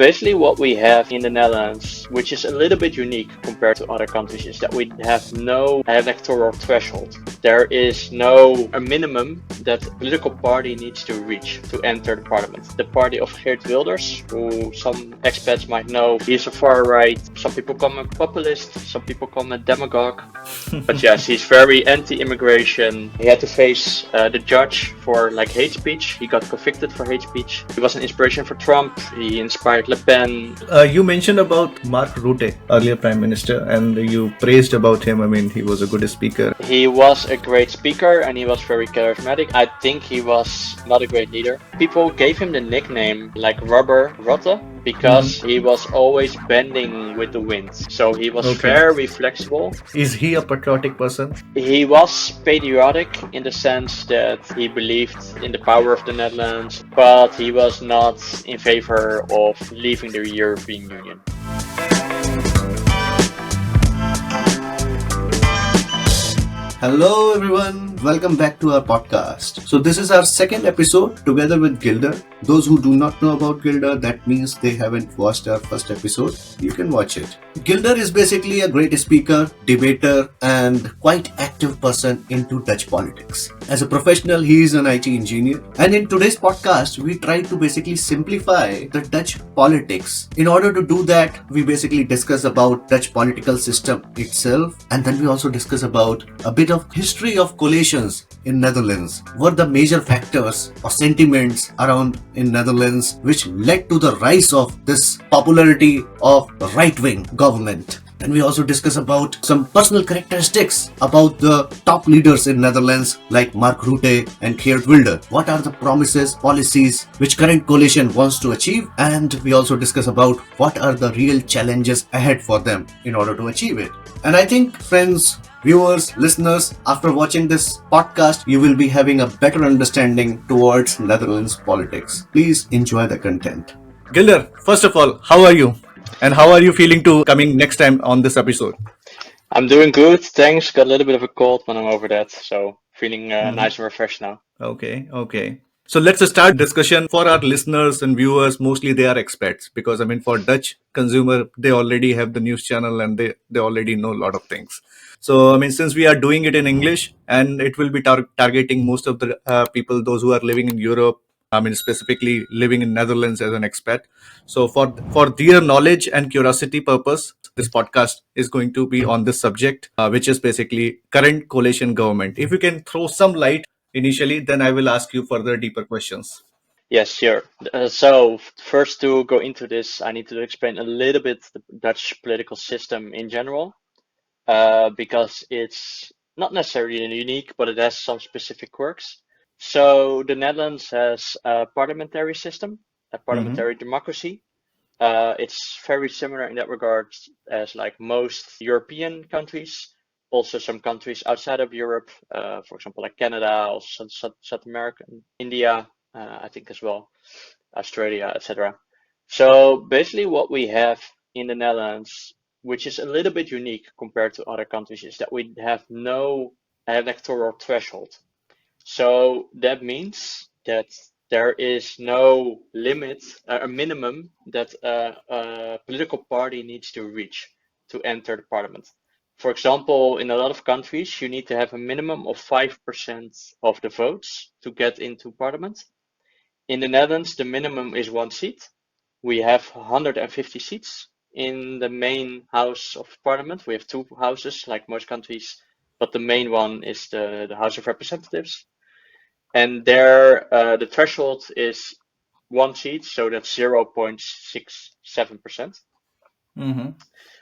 Basically, what we have in the Netherlands, which is a little bit unique compared to other countries, is that we have no electoral threshold. There is no a minimum that a political party needs to reach to enter the parliament. The party of Geert Wilders, who some expats might know, he's a far right. Some people call him a populist, some people call him a demagogue. But yes, he's very anti-immigration. He had to face the judge for like hate speech. He got convicted for hate speech. He was an inspiration for Trump. He inspired Le Pen. You mentioned about Mark Rutte, earlier Prime Minister, and you praised about him. I mean, he was a good speaker. He was a great speaker and he was very charismatic. I think he was not a great leader. People gave him the nickname like Rubber Rutte because he was always bending with the wind. So he was very flexible. Is he a patriotic person? He was patriotic in the sense that he believed in the power of the Netherlands, but he was not in favor of leaving the European Union. Hello everyone, welcome back to our podcast. So this is our second episode together with Gilder. Those who do not know about Gilder, that means they haven't watched our first episode. You can watch it. Gilder is basically a great speaker, debater and quite active person into Dutch politics. As a professional, he is an IT engineer. And in today's podcast, we try to basically simplify the Dutch politics. In order to do that, we basically discuss about Dutch political system itself, and then we also discuss about a bit of history of coalitions in Netherlands. What the major factors or sentiments around in Netherlands which led to the rise of this popularity of right-wing government. And we also discuss about some personal characteristics about the top leaders in Netherlands like Mark Rutte and Geert Wilders. What are the promises, policies which current coalition wants to achieve? And we also discuss about what are the real challenges ahead for them in order to achieve it. And I think, friends, viewers, listeners, after watching this podcast, you will be having a better understanding towards Netherlands politics. Please enjoy the content. Gilder, first of all, how are you? And how are you feeling to coming next time on this episode? I'm doing good, thanks. Got a little bit of a cold, but I'm over that. So feeling nice and refreshed now. Okay. So let's start discussion for our listeners and viewers. Mostly they are expats because for Dutch consumer, they already have the news channel and they already know a lot of things. So, since we are doing it in English and it will be targeting most of the people, those who are living in Europe, specifically living in Netherlands as an expat. So for their knowledge and curiosity purpose, this podcast is going to be on this subject, which is basically current coalition government. If you can throw some light initially, then I will ask you further deeper questions. Yes, sure. So first to go into this, I need to explain a little bit the Dutch political system in general, because it's not necessarily unique, but it has some specific quirks. So the Netherlands has a parliamentary system, a parliamentary democracy. It's very similar in that regard as like most European countries, also some countries outside of Europe, for example, like Canada, also South America, India, I think as well, Australia, etc. So basically what we have in the Netherlands, which is a little bit unique compared to other countries, is that we have no electoral threshold. So that means that there is no limit, a minimum that a political party needs to reach to enter the parliament. For example, in a lot of countries, you need to have a minimum of 5% of the votes to get into parliament. In the Netherlands, the minimum is 1 seat. We have 150 seats in the main house of parliament. We have 2 houses, like most countries, but the main one is the House of Representatives. And there, the threshold is 1 seat, so that's 0.67%.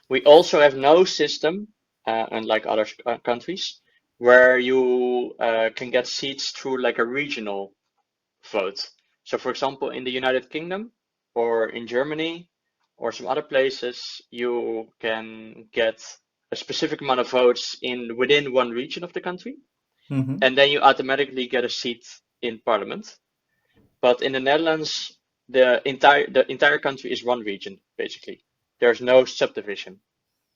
We also have no system, unlike other countries, where you can get seats through like a regional vote. So, for example, in the United Kingdom or in Germany or some other places, you can get a specific amount of votes within one region of the country. And then you automatically get a seat in parliament. But in the Netherlands, the entire country is one region, basically. There's no subdivision.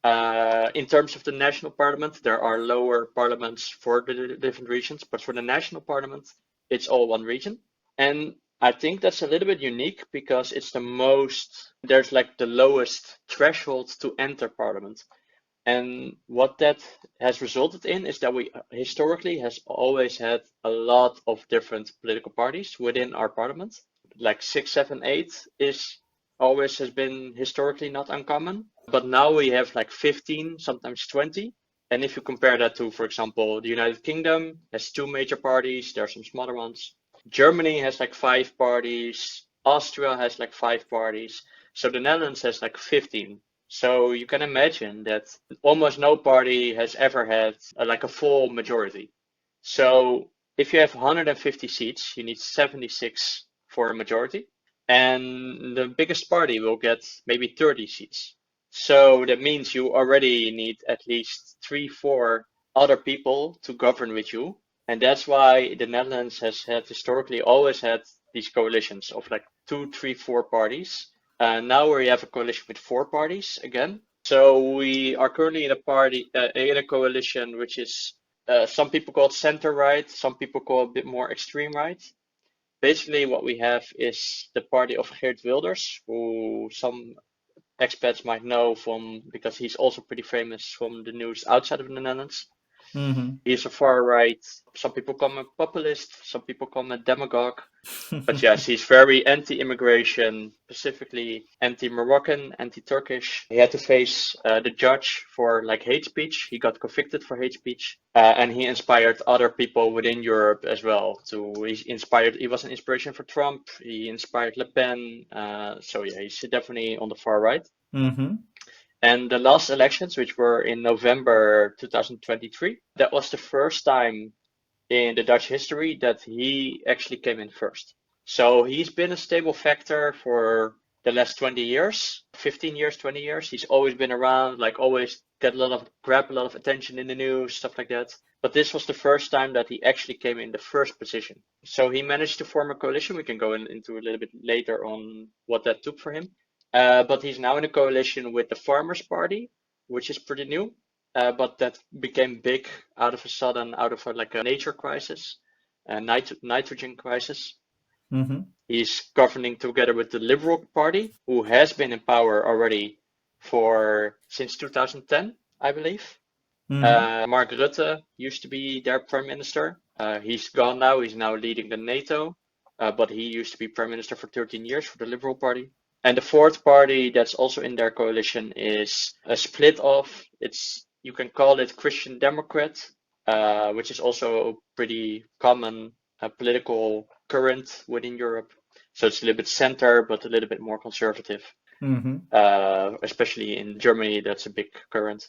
In terms of the national parliament, there are lower parliaments for the different regions, but for the national parliament, it's all one region. And I think that's a little bit unique because it's there's like the lowest threshold to enter parliament. And what that has resulted in is that we historically has always had a lot of different political parties within our parliament. Like six, seven, eight is always has been historically not uncommon. But now we have like 15, sometimes 20. And if you compare that to, for example, the United Kingdom has two major parties, there are some smaller ones. Germany has like five parties, Austria has like five parties. So the Netherlands has like 15. So you can imagine that almost no party has ever had like a full majority. So if you have 150 seats, you need 76 for a majority, and the biggest party will get maybe 30 seats. So that means you already need at least three, four other people to govern with you. And that's why the Netherlands has had historically always had these coalitions of like two, three, four parties. Now we have a coalition with four parties again. So we are currently in a coalition which is some people call it center right, some people call it a bit more extreme right. Basically, what we have is the party of Geert Wilders, who some expats might know from because he's also pretty famous from the news outside of the Netherlands. Mm-hmm. He's a far right. Some people call him a populist, some people call him a demagogue. But yes, he's very anti-immigration, specifically anti-Moroccan, anti-Turkish. He had to face the judge for like hate speech. He got convicted for hate speech, and he inspired other people within Europe as well. He was an inspiration for Trump. He inspired Le Pen. So yeah, he's definitely on the far right. Mm-hmm. And the last elections, which were in November 2023, that was the first time in the Dutch history that he actually came in first. So he's been a stable factor for the last 20 years, 15 years, 20 years. He's always been around, like always grab a lot of attention in the news, stuff like that. But this was the first time that he actually came in the first position. So he managed to form a coalition. We can go into a little bit later on what that took for him. But he's now in a coalition with the Farmers Party, which is pretty new. But that became big out of a sudden, out of like a nature crisis, a nitrogen crisis. Mm-hmm. He's governing together with the Liberal Party, who has been in power already since 2010, I believe. Mm-hmm. Mark Rutte used to be their prime minister. He's gone now. He's now leading the NATO, but he used to be prime minister for 13 years for the Liberal Party. And the fourth party that's also in their coalition is a split off. You can call it Christian Democrat, which is also a pretty common political current within Europe. So it's a little bit center, but a little bit more conservative. Mm-hmm. Especially in Germany, that's a big current.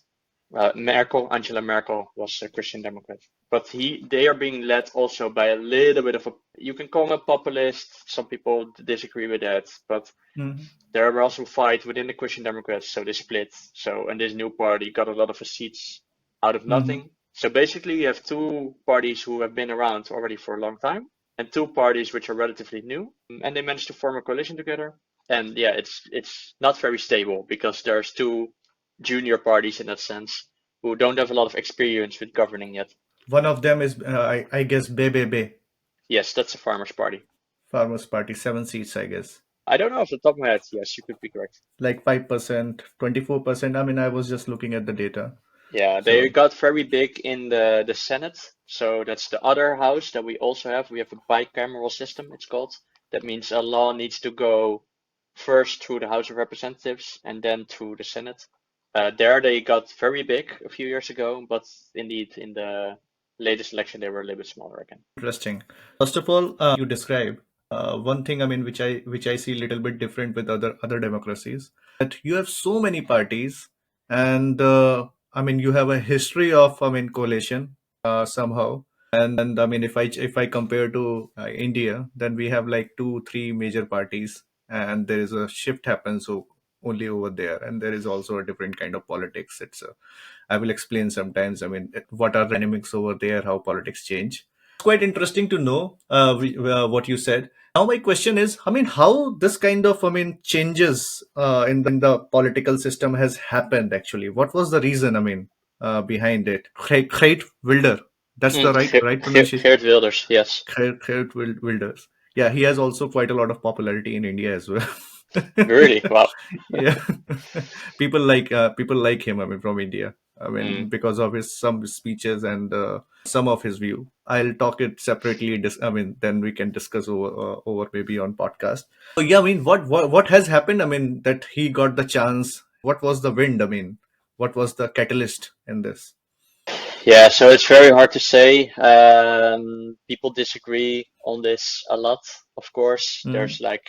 Angela Merkel was a Christian Democrat, but they are being led also by a little bit of you can call him a populist. Some people disagree with that, but Mm-hmm. there are also fights within the Christian Democrats, so they split. And this new party got a lot of seats out of Mm-hmm. nothing. So basically, you have two parties who have been around already for a long time, and two parties which are relatively new, and they managed to form a coalition together. And yeah, it's not very stable because there's two junior parties in that sense who don't have a lot of experience with governing yet. One of them is, I guess, BBB, Yes, that's a farmers' party. Farmers Party, 7 seats, I guess. I don't know off the top of my head. Yes, you could be correct. Like 5%, 24%. I mean, I was just looking at the data. Yeah, So, they got very big in the Senate. So that's the other house that we also have. We have a bicameral system, it's called. That means a law needs to go first through the House of Representatives and then through the Senate. There they got very big a few years ago, but indeed in the latest election they were a little bit smaller again. interesting. First of all, you describe one thing. I mean, which I see a little bit different with other democracies. That you have so many parties, and I mean, you have a history of, I mean, coalition somehow. And I mean, if I compare to India, then we have like 2 3 major parties, and there is a shift happens so only over there, and there is also a different kind of politics. I will explain sometimes. I mean, what are the dynamics over there, how politics change. It's quite interesting to know what you said. Now, my question is, I mean, how this kind of, I mean, changes in the political system has happened actually. What was the reason, I mean, behind it? Geert Wilder. That's the right pronunciation. Geert Wilders, yes. Geert Wilders. Yeah, he has also quite a lot of popularity in India as well. Really? Wow. Yeah, people like him. I mean, from India. I mean, Mm. because of his some speeches and some of his view. I'll talk it separately. I mean, then we can discuss over maybe on podcast. So yeah, I mean, what has happened? I mean, that he got the chance. What was the wind? I mean, what was the catalyst in this? Yeah, so it's very hard to say. People disagree on this a lot, of course. Mm-hmm. There's like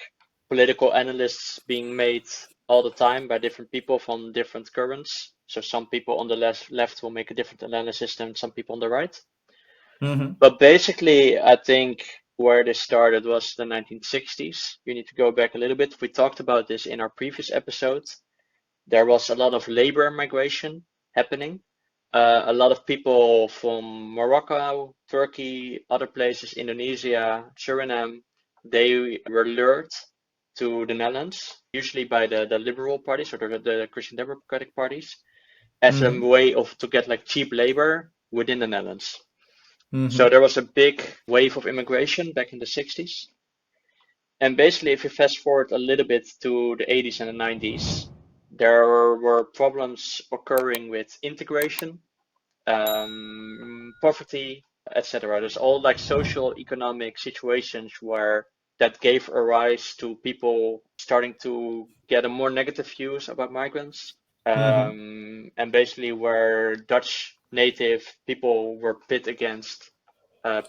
political analysts being made all the time by different people from different currents. So some people on the left will make a different analysis than some people on the right. Mm-hmm. But basically, I think where this started was the 1960s. You need to go back a little bit. We talked about this in our previous episode. There was a lot of labor migration happening. A lot of people from Morocco, Turkey, other places, Indonesia, Suriname, they were lured to the Netherlands, usually by the liberal parties or the Christian Democratic parties, as a Mm-hmm. way of to get like cheap labor within the Netherlands. Mm-hmm. So there was a big wave of immigration back in the 60s. And basically, if you fast forward a little bit to the 80s and the 90s, there were problems occurring with integration, poverty, etc. There's all like social economic situations where that gave a rise to people starting to get a more negative views about migrants, Mm-hmm. and basically where Dutch native people were pit against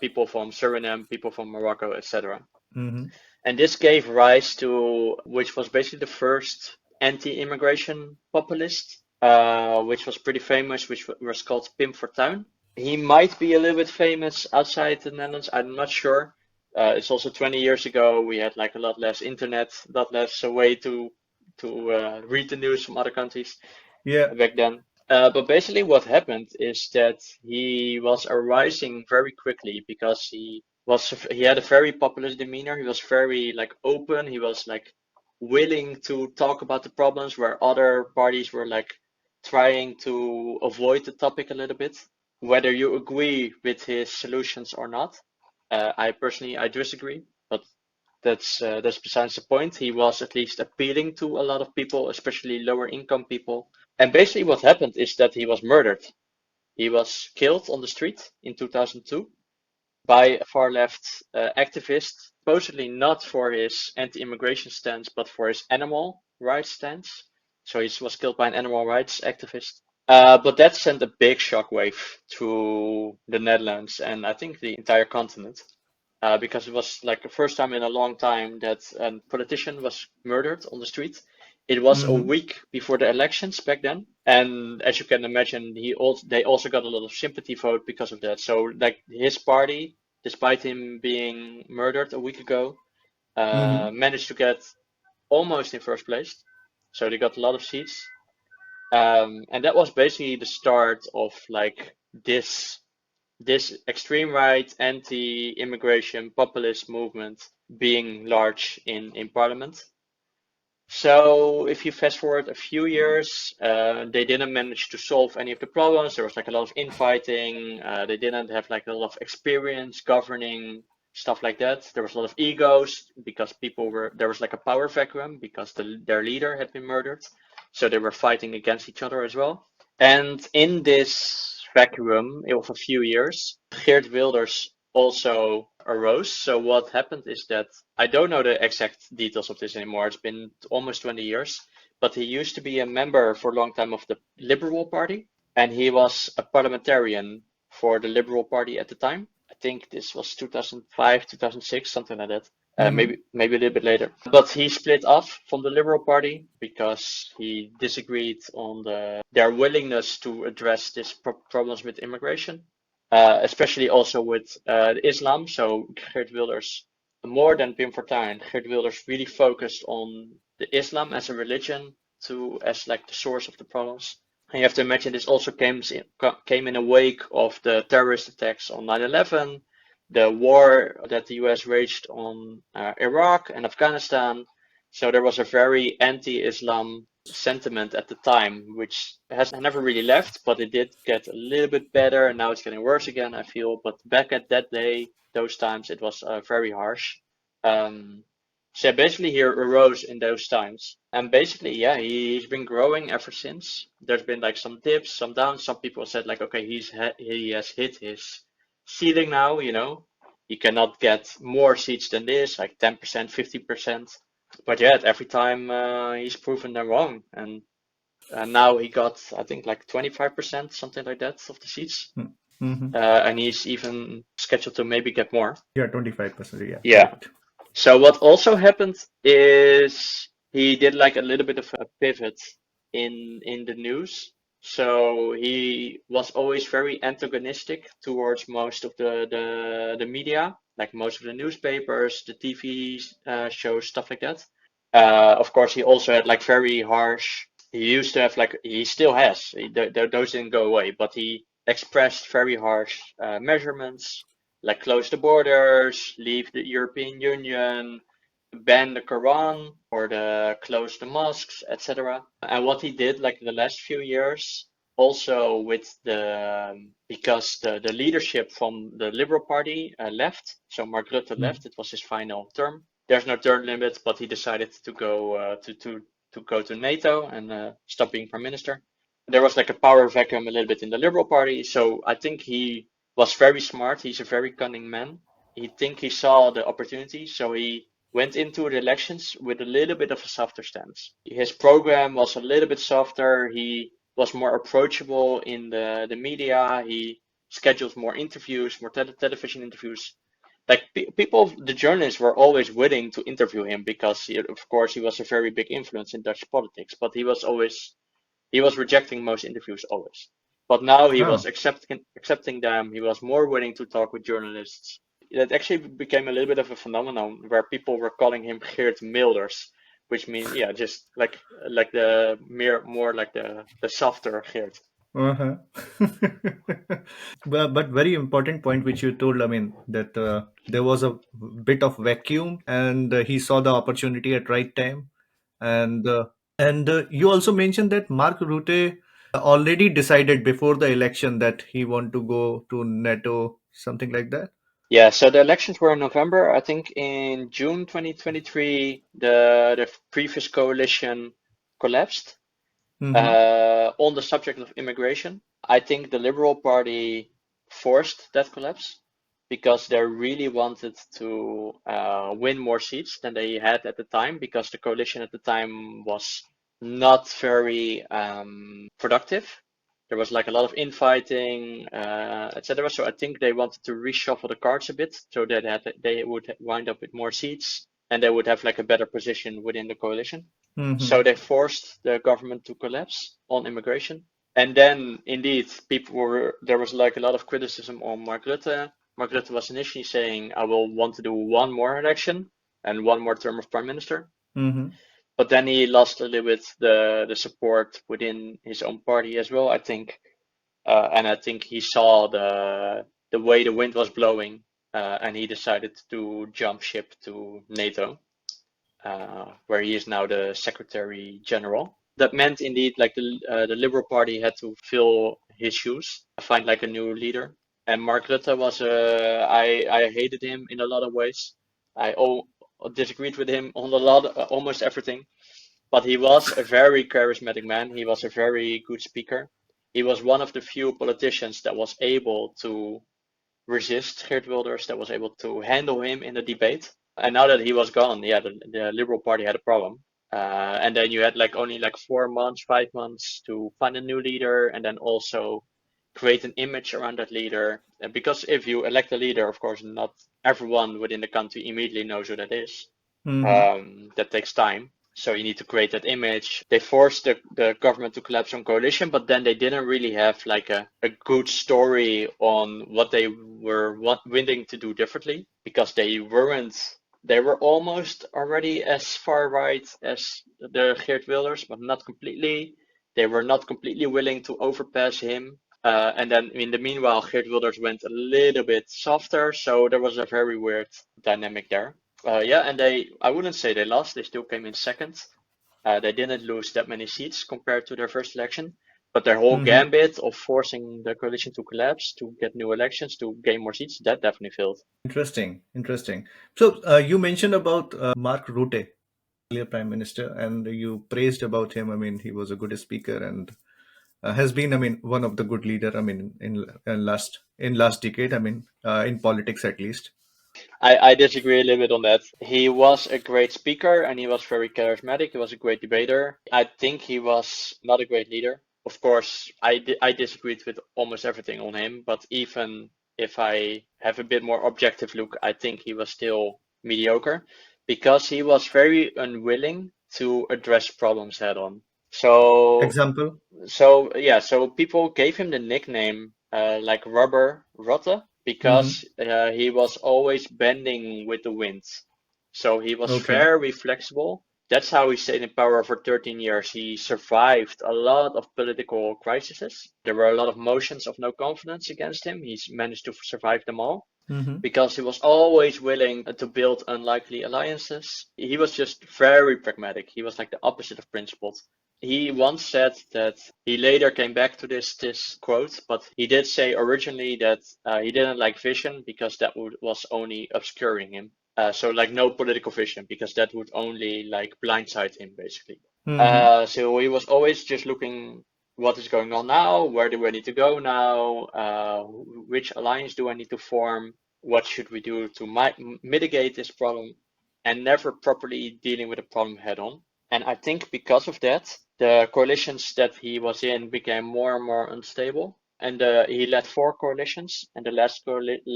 people from Suriname, people from Morocco, etc. Mm-hmm. And this gave rise to, which was basically the first anti-immigration populist, which was pretty famous, which was called Pim Fortuyn. He might be a little bit famous outside the Netherlands. I'm not sure. It's also 20 years ago. We had like a lot less internet, a lot less a way to read the news from other countries Yeah. back then. But basically, what happened is that he was arising very quickly because he had a very populist demeanor. He was very like open. He was like willing to talk about the problems where other parties were like trying to avoid the topic a little bit, whether you agree with his solutions or not. I disagree, but that's besides the point. He was at least appealing to a lot of people, especially lower income people. And basically, what happened is that he was murdered. He was killed on the street in 2002 by a far left activist, supposedly not for his anti-immigration stance, but for his animal rights stance. So he was killed by an animal rights activist. But that sent a big shockwave through the Netherlands and I think the entire continent, because it was like the first time in a long time that a politician was murdered on the street. It was a Mm-hmm. week before the elections back then, and as you can imagine, they also got a lot of sympathy vote because of that. So like his party, despite him being murdered a week ago, Mm-hmm. managed to get almost in first place. So they got a lot of seats, and that was basically the start of like this extreme right anti-immigration populist movement being large in parliament. So if you fast forward a few years, they didn't manage to solve any of the problems. There was like a lot of infighting. They didn't have like a lot of experience governing stuff like that. There was a lot of egos because there was like a power vacuum because their leader had been murdered. So they were fighting against each other as well. And in this vacuum of a few years, Geert Wilders also arose. So what happened is that I don't know the exact details of this anymore. It's been almost 20 years, but he used to be a member for a long time of the Liberal Party, and he was a parliamentarian for the Liberal Party at the time. I think this was 2005, 2006, something like that. Mm-hmm. Maybe a little bit later. But he split off from the Liberal Party because he disagreed on their willingness to address these problems with immigration, especially also with Islam. So Geert Wilders, more than Pim Fortuyn, Geert Wilders really focused on the Islam as a religion as like the source of the problems. And you have to imagine this also came in a wake of the terrorist attacks on 9/11, the war that the US waged on Iraq and Afghanistan. So there was a very anti-Islam sentiment at the time, which has never really left, but it did get a little bit better, and now it's getting worse again, I feel. But back at that day, those times, it was very harsh. Um, so basically, he arose in those times, and basically, yeah, he's been growing ever since. There's been like some dips, some downs. Some people said like, okay, he has hit his ceiling now. He cannot get more seats than this, like 10%, 50%. But yet, every time he's proven them wrong, and now he got, I think, like 25%, something like that, of the seats. Mm-hmm. And he's even scheduled to maybe get more. Yeah, 25%. Yeah, Yeah. correct. So what also happened is he did like a little bit of a pivot in the news. So he was always very antagonistic towards most of the media, like most of the newspapers, the TV shows, stuff like that. Of course, he also had like very harsh. He used to have like he still has. Those didn't go away, but he expressed very harsh measurements like close the borders, leave the European Union, ban the Quran or close the mosques, etc. And what he did like the last few years, also with because the leadership from the Liberal Party left, so Mark Rutte Mm. left, it was his final term. There's no term limit, but he decided to go to go to NATO and stop being prime minister. There was like a power vacuum a little bit in the Liberal Party, so I think he was very smart. He's a very cunning man. He saw the opportunity, so he went into the elections with a little bit of a softer stance. His program was a little bit softer. He was more approachable in the media. He scheduled more interviews, more television interviews. Like people, the journalists were always willing to interview him because, of course, he was a very big influence in Dutch politics. But he was rejecting most interviews always. But now he was Oh. accepting them. He was more willing to talk with journalists. It actually became a little bit of a phenomenon where people were calling him Geert Wilders, which means yeah, just like the more like the softer Geert. Uh-huh. But very important point which you told, I mean, that there was a bit of vacuum and he saw the opportunity at right time. And you also mentioned that Mark Rutte already decided before the election that he want to go to NATO, something like that. Yeah, so the elections were in November. I think in June 2023, the previous coalition collapsed Mm-hmm. on the subject of immigration. I think the Liberal Party forced that collapse because they really wanted to win more seats than they had at the time, because the coalition at the time was not very productive. There was like a lot of infighting, etc. So I think they wanted to reshuffle the cards a bit so that they would wind up with more seats and they would have like a better position within the coalition. Mm-hmm. So they forced the government to collapse on immigration. And then indeed there was like a lot of criticism on Mark Rutte. Mark Rutte was initially saying, I will want to do one more election and one more term of prime minister. Mm-hmm. But then he lost a little bit the support within his own party as well, I think. And I think he saw the way the wind was blowing, and he decided to jump ship to NATO, where he is now the Secretary General. That meant indeed like the Liberal Party had to fill his shoes, find like a new leader. And Mark Rutte was I hated him in a lot of ways. I disagreed with him on a lot, almost everything. But he was a very charismatic man. He was a very good speaker. He was one of the few politicians that was able to resist Geert Wilders, that was able to handle him in the debate. And now that he was gone, yeah, the Liberal Party had a problem. And then you had like only like 4 months, 5 months to find a new leader, and then also create an image around that leader. Because if you elect a leader, of course, not everyone within the country immediately knows who that is. Mm-hmm. That takes time. So you need to create that image. They forced the government to collapse on coalition, but then they didn't really have like a good story on what they were willing to do differently, because they were almost already as far right as the Geert Wilders, but not completely. They were not completely willing to overpass him. And then in the meanwhile, Geert Wilders went a little bit softer, so there was a very weird dynamic there. Yeah, and I wouldn't say they lost. They still came in second. They didn't lose that many seats compared to their first election, But their whole Hmm. gambit of forcing the coalition to collapse, to get new elections, to gain more seats, that definitely failed. Interesting, interesting. So you mentioned about Mark Rutte, earlier Prime Minister, and you praised about him. I mean, he was a good speaker and has been, I mean, one of the good leader. I mean, in last decade. I mean, in politics at least. I disagree a little bit on that. He was a great speaker and he was very charismatic. He was a great debater. I think he was not a great leader. Of course, I disagreed with almost everything on him, but even if I have a bit more objective look, I think he was still mediocre because he was very unwilling to address problems head on. So Example. so people gave him the nickname like Rubber Rutte Hmm. because he was always bending with the wind. So he was Okay. very flexible. That's how he stayed in power for 13 years. He survived a lot of political crises. There were a lot of motions of no confidence against him. He's managed to survive them all Hmm. because he was always willing to build unlikely alliances. He was just very pragmatic. He was like the opposite of principled. He once said that he later came back to this quote, but he did say originally that he didn't like vision because was only obscuring him. So like no political vision because that would only like blindside him basically. Hmm. So he was always just looking what is going on now, where do I need to go now, which alliance do I need to form, what should we do to mitigate this problem, and never properly dealing with the problem head on. And I think because of that, the coalitions that he was in became more and more unstable. And he led four coalitions, and the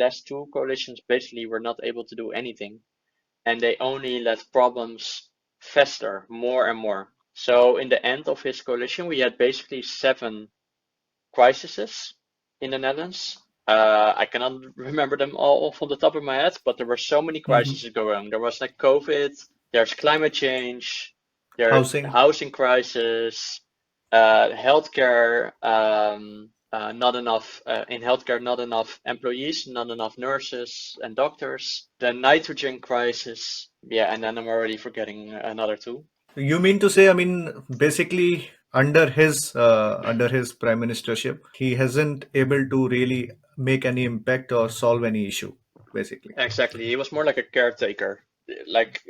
last two coalitions basically were not able to do anything, and they only let problems fester more and more. So in the end of his coalition, we had basically seven crises in the Netherlands. I cannot remember them all from the top of my head, but there were so many Hmm. crises going on. There was like COVID, there's climate change, there's Housing. housing crisis, healthcare, not enough in healthcare, not enough employees, not enough nurses and doctors. The nitrogen crisis, yeah, and then I'm already forgetting another two. You mean to say, I mean, basically under his prime ministership, he hasn't able to really make any impact or solve any issue, basically. Exactly. He was more like a caretaker, like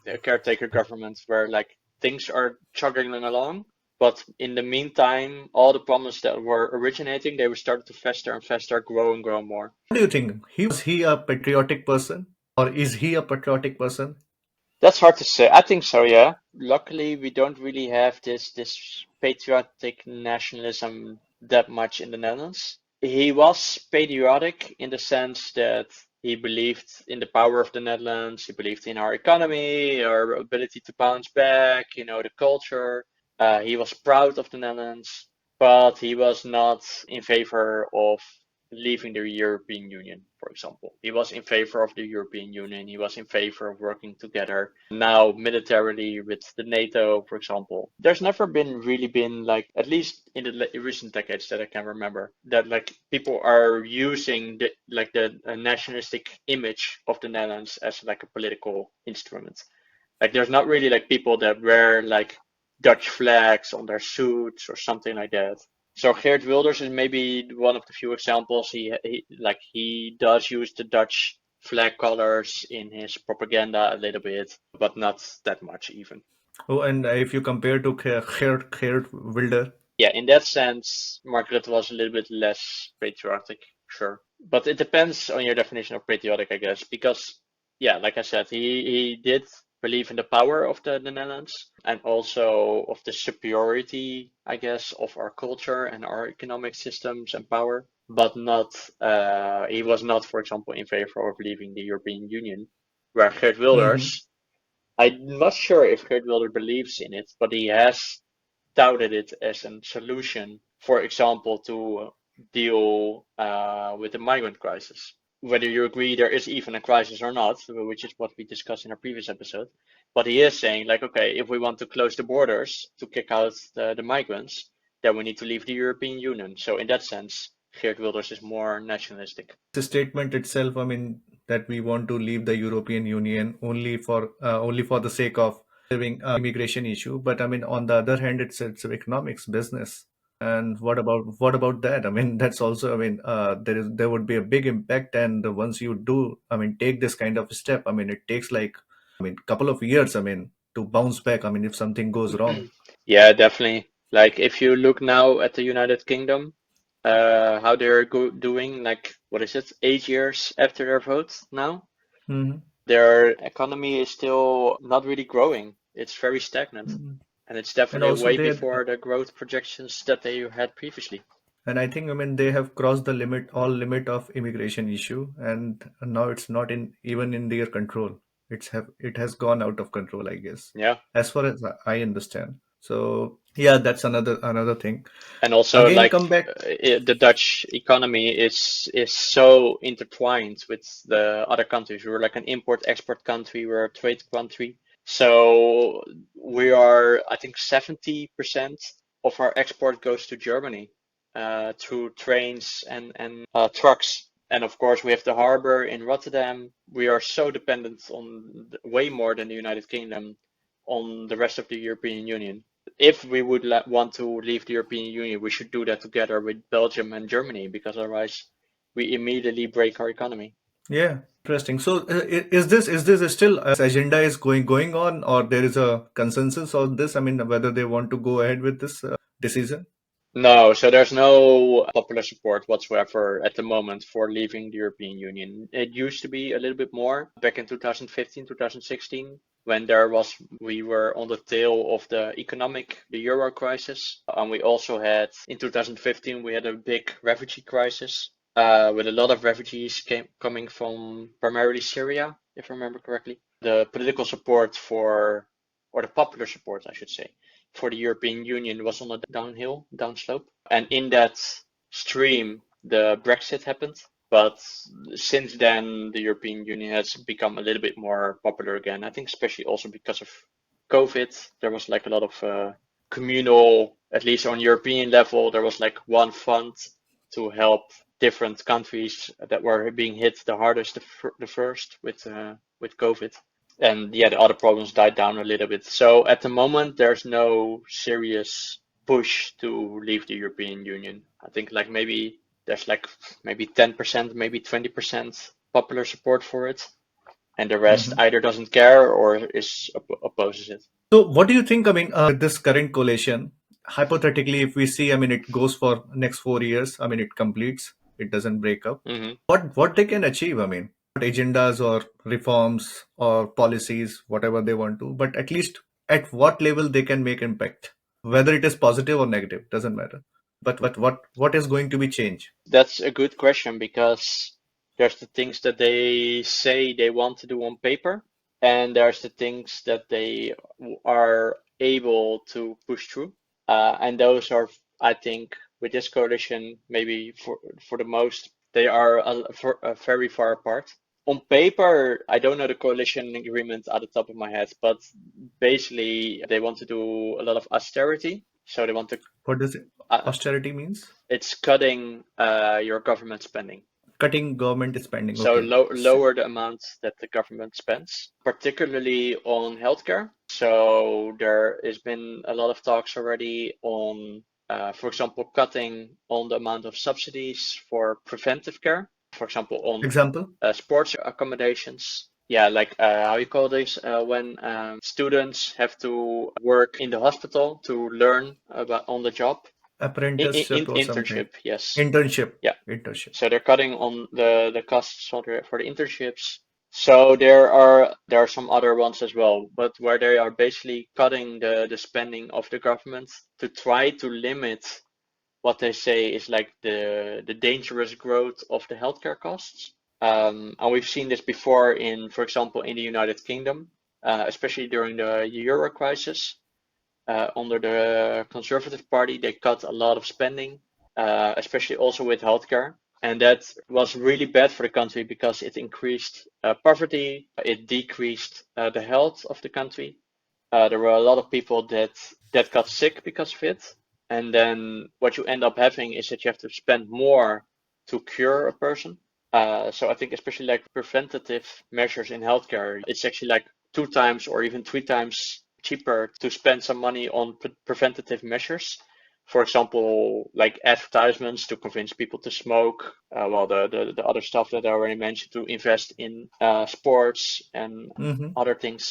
a caretaker government where like things are chugging along, but in the meantime, all the problems that were originating, they were starting to fester and fester, grow and grow more. What do you think? Was he a patriotic person, or is he a patriotic person? That's hard to say. I think so, yeah. Luckily, we don't really have this patriotic nationalism that much in the Netherlands. He was patriotic in the sense that he believed in the power of the Netherlands. He believed in our economy, our ability to bounce back, the culture. He was proud of the Netherlands, but he was not in favor of leaving the European Union, for example. He was in favor of the European Union. He was in favor of working together now militarily with the NATO, for example. There's never been like, at least in the recent decades that I can remember, that like people are using the nationalistic image of the Netherlands as like a political instrument. Like there's not really like people that wear like Dutch flags on their suits or something like that. So Geert Wilders is maybe one of the few examples. He does use the Dutch flag colors in his propaganda a little bit, but not that much even. Oh, and if you compare to Geert Wilder, Yeah, in that sense, Mark Rutte was a little bit less patriotic, sure. But it depends on your definition of patriotic, I guess, because, yeah, like I said, he did believe in the power of the Netherlands and also of the superiority, I guess, of our culture and our economic systems and power, but not, he was not, for example, in favor of leaving the European Union, where Geert hmm, Wilders, I'm not sure if Geert Wilders believes in it, but he has touted it as a solution, for example, to deal with the migrant crisis. Whether you agree there is even a crisis or not, which is what we discussed in our previous episode, but he is saying, like, okay, if we want to close the borders to kick out the migrants, then we need to leave the European Union. So, in that sense, Geert Wilders is more nationalistic. the statement itself, I mean, that we want to leave the European Union only for the sake of having immigration issue. But I mean, on the other hand, it's economics, business. And what about that? I mean, that's also, I mean, there would be a big impact, and once you do, I mean, take this kind of step, I mean, it takes like, I mean, couple of years, I mean, to bounce back. I mean, if something goes wrong. Yeah, definitely. Like if you look now at the United Kingdom, how they're doing, like what is it, 8 years after their vote now, Hmm. their economy is still not really growing. It's very stagnant, Hmm. and it's And definitely also way they, before the growth projections that they had previously. and I think, I mean, they have crossed the limit, all limit of immigration issue, and now it's not in even in their control. It has gone out of control, I guess, Yeah. as far as I understand. So yeah, that's another thing. And also, Again, like come back. the Dutch economy is so intertwined with the other countries. We're like an import-export country. We're a trade country. So we are, I think, 70% of our export goes to Germany through trains and trucks. And of course, we have the harbor in Rotterdam. We are so dependent on way more than the United Kingdom on the rest of the European Union. If we would want to leave the European Union, we should do that together with Belgium and Germany, because otherwise we immediately break our economy. Yeah, interesting. So is this still agenda is going on, or there is a consensus on this? I mean, whether they want to go ahead with this decision? No, so there's no popular support whatsoever at the moment for leaving the European Union. It used to be a little bit more back in 2015, 2016, when we were on the tail of the euro crisis. And we also had, in 2015, we had a big refugee crisis, with a lot of refugees coming from primarily Syria, if I remember correctly. The political support or the popular support, I should say, for the European Union was on a downslope. And in that stream, the Brexit happened. But since then, the European Union has become a little bit more popular again. I think especially also because of COVID, there was like a lot of communal, at least on European level, there was like one fund to help different countries that were being hit the hardest, the first with COVID. And yeah, the other problems died down a little bit. So at the moment, there's no serious push to leave the European Union. I think like maybe there's like maybe 10%, maybe 20% popular support for it, and the rest Hmm. either doesn't care or opposes it. So what do you think? I mean, with this current coalition, hypothetically, if we see, I mean, it goes for next 4 years. I mean, it completes. It doesn't break up. Hmm. What they can achieve? I mean, what agendas or reforms or policies, whatever they want to, but at least at what level they can make impact, whether it is positive or negative, doesn't matter. But what is going to be change? That's a good question, because there's the things that they say they want to do on paper, and there's the things that they are able to push through. And those are, I think, with this coalition, maybe for the most, they are very far apart. On paper, I don't know the coalition agreement at the top of my head, but basically they want to do a lot of austerity. So they want to, What does it, uh, austerity means? it's cutting your government spending. Cutting government spending. So Okay. lower the amount that the government spends, particularly on healthcare. So there has been a lot of talks already on, for example, cutting on the amount of subsidies for preventive care. For example, on Example. sports accommodations. Yeah, like how you call this, when students have to work in the hospital to learn about on the job. Apprenticeship or something. Internship, yes. Internship. Yeah. Internship. So they're cutting on the costs for the internships. So there are some other ones as well, but where they are basically cutting the spending of the government to try to limit what they say is like the dangerous growth of the healthcare costs. And we've seen this before for example, in the United Kingdom, especially during the Euro crisis. Under the Conservative Party, they cut a lot of spending, especially also with healthcare. And that was really bad for the country because it increased poverty, it decreased the health of the country. There were a lot of people that got sick because of it. And then what you end up having is that you have to spend more to cure a person. So I think especially like preventative measures in healthcare, it's actually like 2 times or even 3 times cheaper to spend some money on preventative measures for example, like advertisements to convince people to smoke. The other stuff that I already mentioned, to invest in sports and Hmm. other things,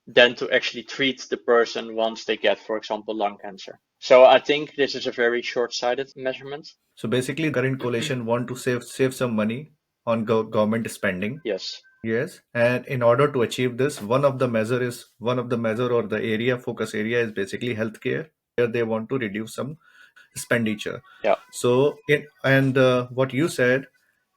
than to actually treat the person once they get, for example, lung cancer. So I think this is a very short-sighted measurement. So basically, the current coalition want to save some money on government spending. Yes. Yes, and in order to achieve this, one of the measure or the area focus area is basically healthcare, where they want to reduce some expenditure. Yeah. So, what you said,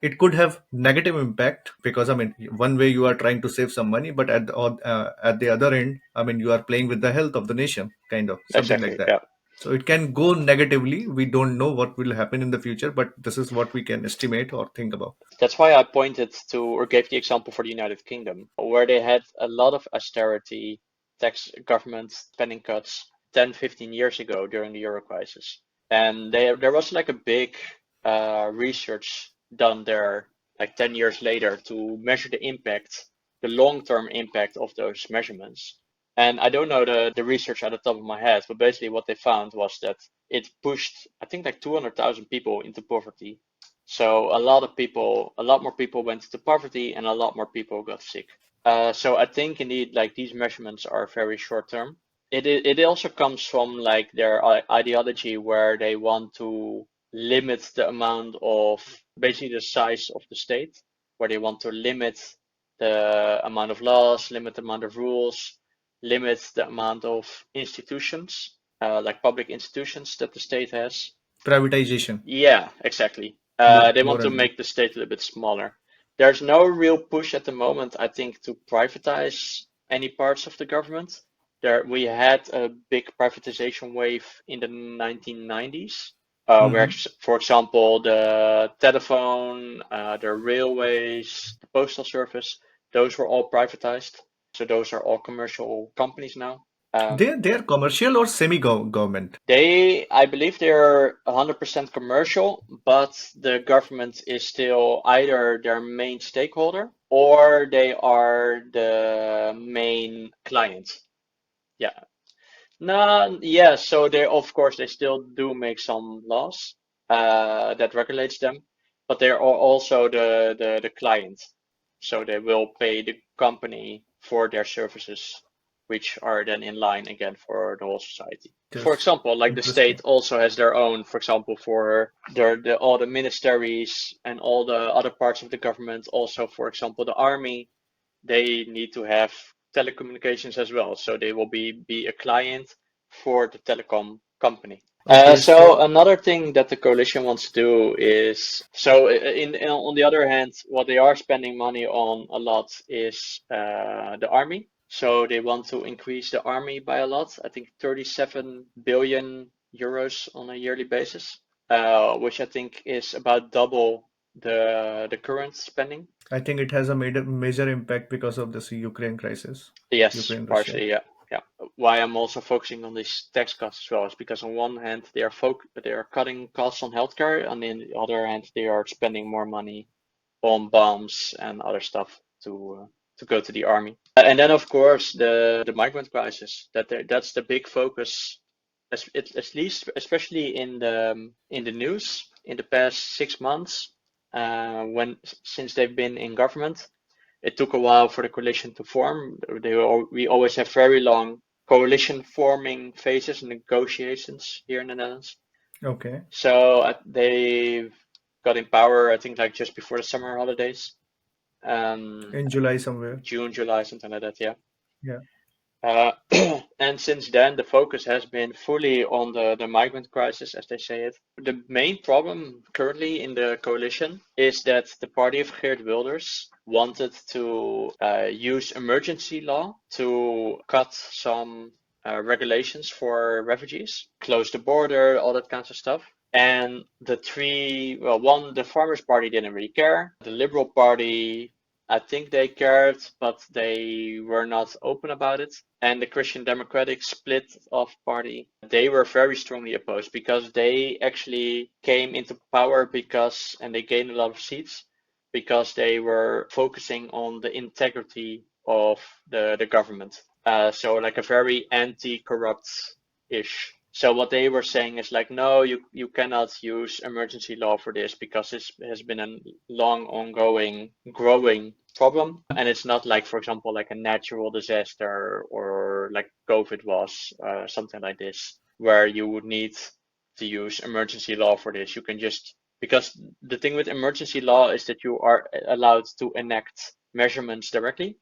it could have negative impact because I mean, one way you are trying to save some money, but at the other end, I mean, you are playing with the health of the nation, kind of something like Exactly. that. Yeah. So it can go negatively. We don't know what will happen in the future, but this is what we can estimate or think about. That's why I pointed to or gave the example for the United Kingdom, where they had a lot of austerity, tax government spending cuts 10, 15 years ago during the Euro crisis. And there was like a big research done there, like 10 years later, to measure the impact, the long-term impact of those measurements. And I don't know the research at the top of my head, but basically what they found was that it pushed, I think, like 200,000 people into poverty. So a lot more people went into poverty and a lot more people got sick. So I think indeed, like these measurements are very short term. It also comes from like their ideology where they want to limit the amount of basically the size of the state, where they want to limit the amount of laws, limit the amount of rules, limit the amount of institutions, like public institutions that the state has. Privatization, Yeah, exactly. They more want to and more. make the state a little bit smaller. There's no real push at the moment, I think, to privatize any parts of the government. We had a big privatization wave in the 1990s, where, Hmm. for example, the telephone, the railways, the postal service, those were all privatized. So those are all commercial companies now. They're commercial or semi government. I believe they're 100% commercial, but the government is still either their main stakeholder or they are the main client. Yeah. No, yeah, so they, of course, they still do make some laws that regulates them, but they are also the client. So they will pay the company for their services, which are then in line again for the whole society. For Just example, like the state interesting. also has their own, for example, for all the ministries and all the other parts of the government, also, for example, the army, they need to have telecommunications as well. So they will be a client for the telecom company. Okay, So so another thing that the coalition wants to do is, so on the other hand, what they are spending money on a lot is the army. So they want to increase the army by a lot. I think 37 billion euros on a yearly basis, which I think is about double the current spending. I think it has a major impact because of this Ukraine crisis, Yes, Ukraine Russia. partially, yeah. Yeah. Why I'm also focusing on these tax cuts as well is because on one hand they are cutting costs on healthcare, and on the other hand they are spending more money on bombs and other stuff to go to the army. And then of course the migrant crisis. That's the big focus, at least especially in the news in the past 6 months, when since they've been in government. It took a while for the coalition to form. We always have very long coalition forming phases and negotiations here in the Netherlands. Okay, So they got in power, I think, like just before the summer holidays, um, in July somewhere. June, July, something like that. Yeah. Yeah. Uh, and since then, the focus has been fully on the migrant crisis, as they say it. The main problem currently in the coalition is that the party of Geert Wilders wanted to use emergency law to cut some regulations for refugees, close the border, all that kinds of stuff. And the Farmers Party didn't really care. The Liberal Party, I think they cared, but they were not open about it. And the Christian Democratic split of party, they were very strongly opposed because they actually came into power and they gained a lot of seats because they were focusing on the integrity of the government. So like a very anti-corrupt-ish So what they were saying is like, no, you cannot use emergency law for this because this has been a long ongoing growing problem. And it's not like, for example, like a natural disaster or like COVID was, something like this, where you would need to use emergency law for this. You can just, because the thing with emergency law is that you are allowed to enact measurements directly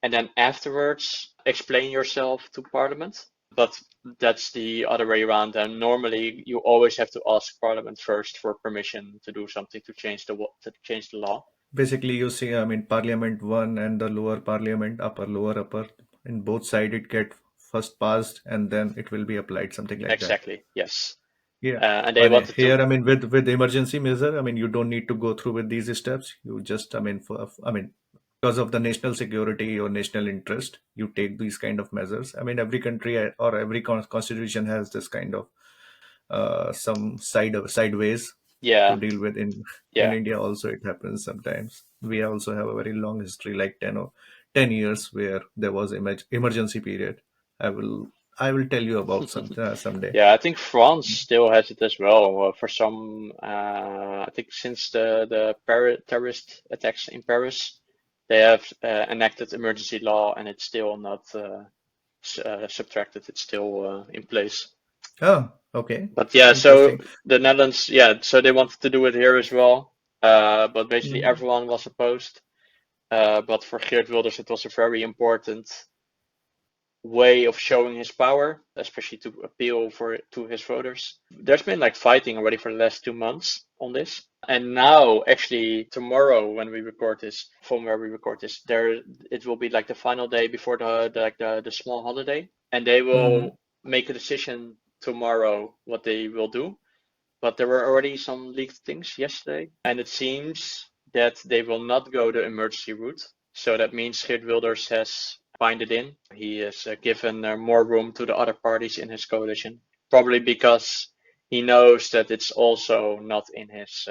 and then afterwards explain yourself to Parliament. But that's the other way around. And normally you always have to ask Parliament first for permission to do something to change the law. Basically, you see, I mean, Parliament one and the lower Parliament, upper, in both side it get first passed and then it will be applied, something like that. Exactly. Yes. Yeah. And they But wanted to. here, I mean, with emergency measure, I mean, you don't need to go through with these steps. You just, I mean, because of the national security or national interest, you take these kind of measures. I mean, every country or every constitution has this kind of some sideways to Yeah. deal with. In Yeah. India also it happens sometimes. We also have a very long history, like 10 years, where there was emergency period. I will I will tell you about someday. Yeah, I think France still has it as well. For some, I think since the Paris terrorist attacks in Paris, they have enacted emergency law, and it's still not subtracted. It's still in place. Oh, okay. But yeah, so Interesting. the Netherlands, yeah, so they wanted to do it here as well. But basically Mhm. everyone was opposed. But for Geert Wilders, it was a very important way of showing his power, especially to appeal to his voters. There's been like fighting already for the last 2 months on this. And now, actually, tomorrow when we record this, from where we record this, there it will be like the final day before the small holiday, and they Mhm. will make a decision tomorrow what they will do. But there were already some leaked things yesterday, and it seems that they will not go the emergency route. So that means Geert Wilders has binded in. He has given more room to the other parties in his coalition, probably because he knows that it's also not in his.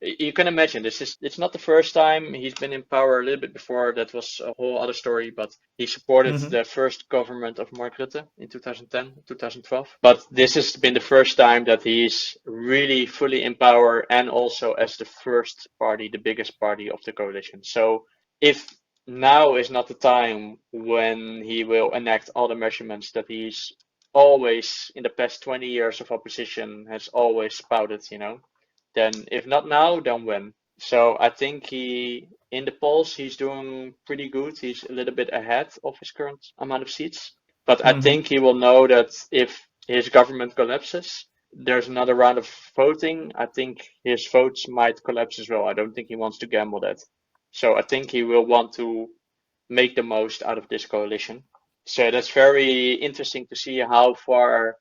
You can imagine it's not the first time he's been in power. A little bit before that was a whole other story, but he supported Mhm. the first government of Mark Rutte in 2010, 2012. But this has been the first time that he's really fully in power and also as the first party, the biggest party of the coalition. So if now is not the time when he will enact all the measurements that he's always in the past 20 years of opposition has always spouted, then if not now, then when? So I think in the polls, he's doing pretty good. He's a little bit ahead of his current amount of seats. But I Mhm. think he will know that if his government collapses, there's another round of voting. I think his votes might collapse as well. I don't think he wants to gamble that. So I think he will want to make the most out of this coalition. So that's very interesting to see how far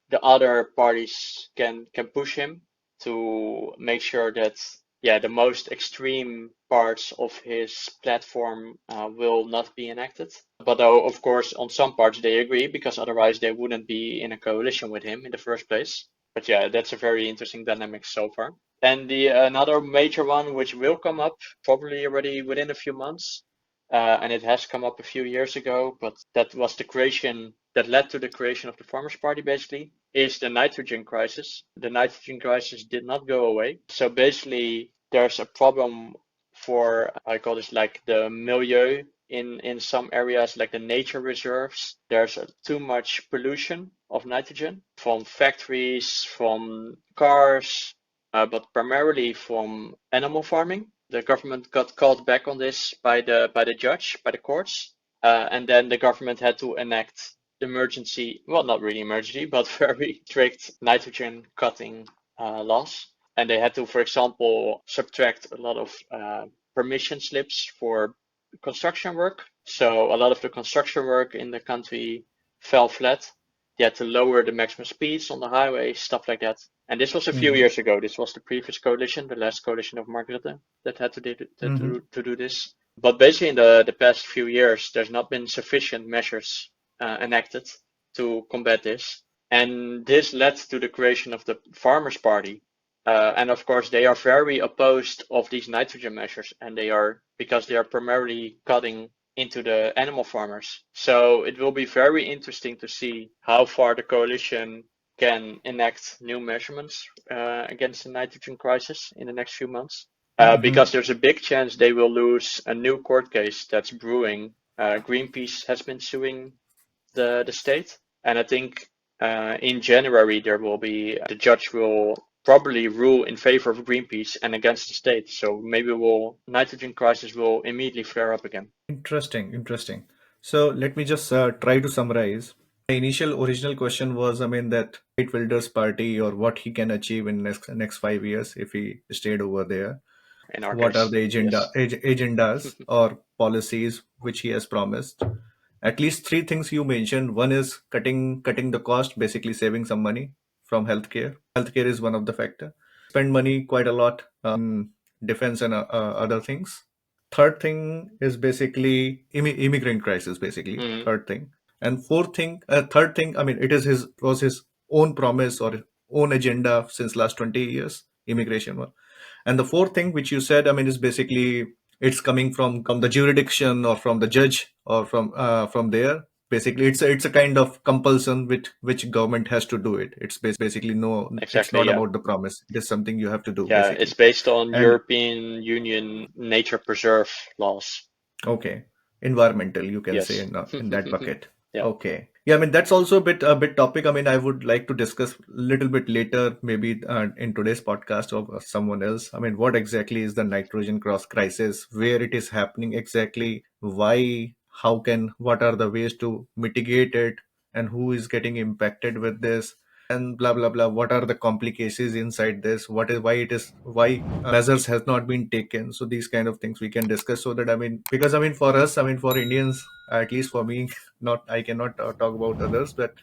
the other parties can push him to make sure that yeah the most extreme parts of his platform will not be enacted. But though of course on some parts they agree because otherwise they wouldn't be in a coalition with him in the first place. But yeah, that's a very interesting dynamic so far. And the another major one which will come up probably already within a few months and it has come up a few years ago, but that was the creation that led to the creation of the Farmers Party, basically, is the nitrogen crisis. The nitrogen crisis did not go away. So basically, there's a problem for, I call this like the milieu in some areas, like the nature reserves. There's too much pollution of nitrogen from factories, from cars, but primarily from animal farming. The government got called back on this by the judge, by the courts, and then the government had to enact emergency, well, not really emergency, but very strict nitrogen cutting laws. And they had to, for example, subtract a lot of permission slips for construction work. So a lot of the construction work in the country fell flat. They had to lower the maximum speeds on the highway, stuff like that. And this was a few Mhm. years ago. This was the previous coalition, the last coalition of Mark Rutte, that had Mhm. to do this. But basically, in the past few years, there's not been sufficient measures enacted to combat this. And this led to the creation of the Farmers Party. And of course, they are very opposed of these nitrogen measures, and they are because they are primarily cutting into the animal farmers. So it will be very interesting to see how far the coalition can enact new measurements against the nitrogen crisis in the next few months. Mhm. Because there's a big chance they will lose a new court case that's brewing. Greenpeace has been suing the state, and I think in January there will be the judge will probably rule in favor of Greenpeace and against the state. So maybe will nitrogen crisis will immediately flare up again. Interesting, interesting. So let me just try to summarize. My initial original question was, I mean, that Geert Wilders party or what he can achieve in next 5 years if he stayed over there. In our What are case, the yes. agendas or policies which he has promised? At least three things you mentioned. One is cutting the cost, basically saving some money from healthcare. Healthcare is one of the factor. Spend money quite a lot on defense and other things. Third thing is basically immigrant crisis. Basically, Mm, third thing, and third thing. I mean, it is his was his own promise or own agenda since last 20 years. Immigration one. And the fourth thing which you said, I mean, is basically it's coming from the jurisdiction or from the judge or from there. Basically, it's a kind of compulsion which government has to do it. It's basically no, it's exactly, not yeah. about the promise. It is something you have to do Yeah, it's basically. based on And European Union nature preserve laws. okay, environmental, you can say Yes. in that bucket. Yeah. Okay. Yeah, I mean that's also a bit topic. I mean, I would like to discuss a little bit later, maybe in today's podcast or someone else. I mean, what exactly is the nitrogen cross crisis? Where it is happening exactly? Why? How can? What are the ways to mitigate it? And who is getting impacted with this? And blah blah blah. What are the complications inside this? What is why measures has not been taken? So these kind of things we can discuss. So that I mean, because I mean for us, I mean for Indians, at least for me, not I cannot talk about others, but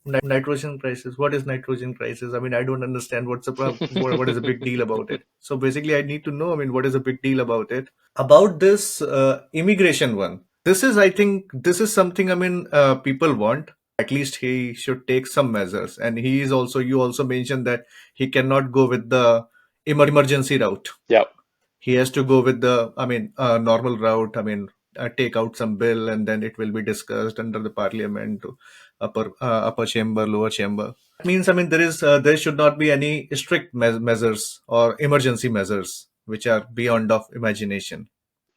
nitrogen crisis. What is nitrogen crisis? I mean, I don't understand what is a big deal about it. So basically, I need to know. I mean, what is a big deal about it? About this immigration one. This is, I think, this is something. I mean, people want. At least he should take some measures, and he is also. You also mentioned that he cannot go with the emergency route. Yeah. He has to go with the normal route. I mean, take out some bill and then it will be discussed under the parliament, upper chamber, lower chamber. That means, I mean, there should not be any strict measures or emergency measures which are beyond of imagination.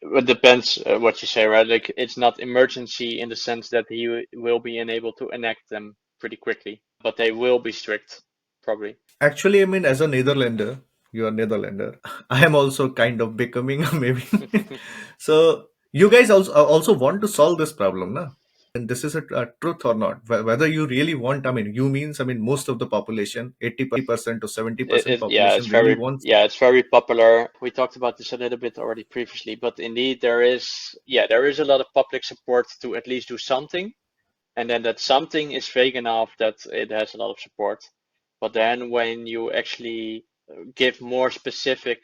It depends what you say, right? Like it's not emergency in the sense that he will be unable to enact them pretty quickly, but they will be strict, probably. Actually, I mean, as a Netherlander, you are Netherlander. I am also kind of becoming maybe. So you guys also want to solve this problem, na? And this is a truth or not. Whether you really want, I mean, you means, I mean, most of the population, 80% to 70% Yeah, population really wants. it's very popular. We talked about this a little bit already previously, but indeed there is a lot of public support to at least do something, and then that something is vague enough that it has a lot of support. But then when you actually give more specific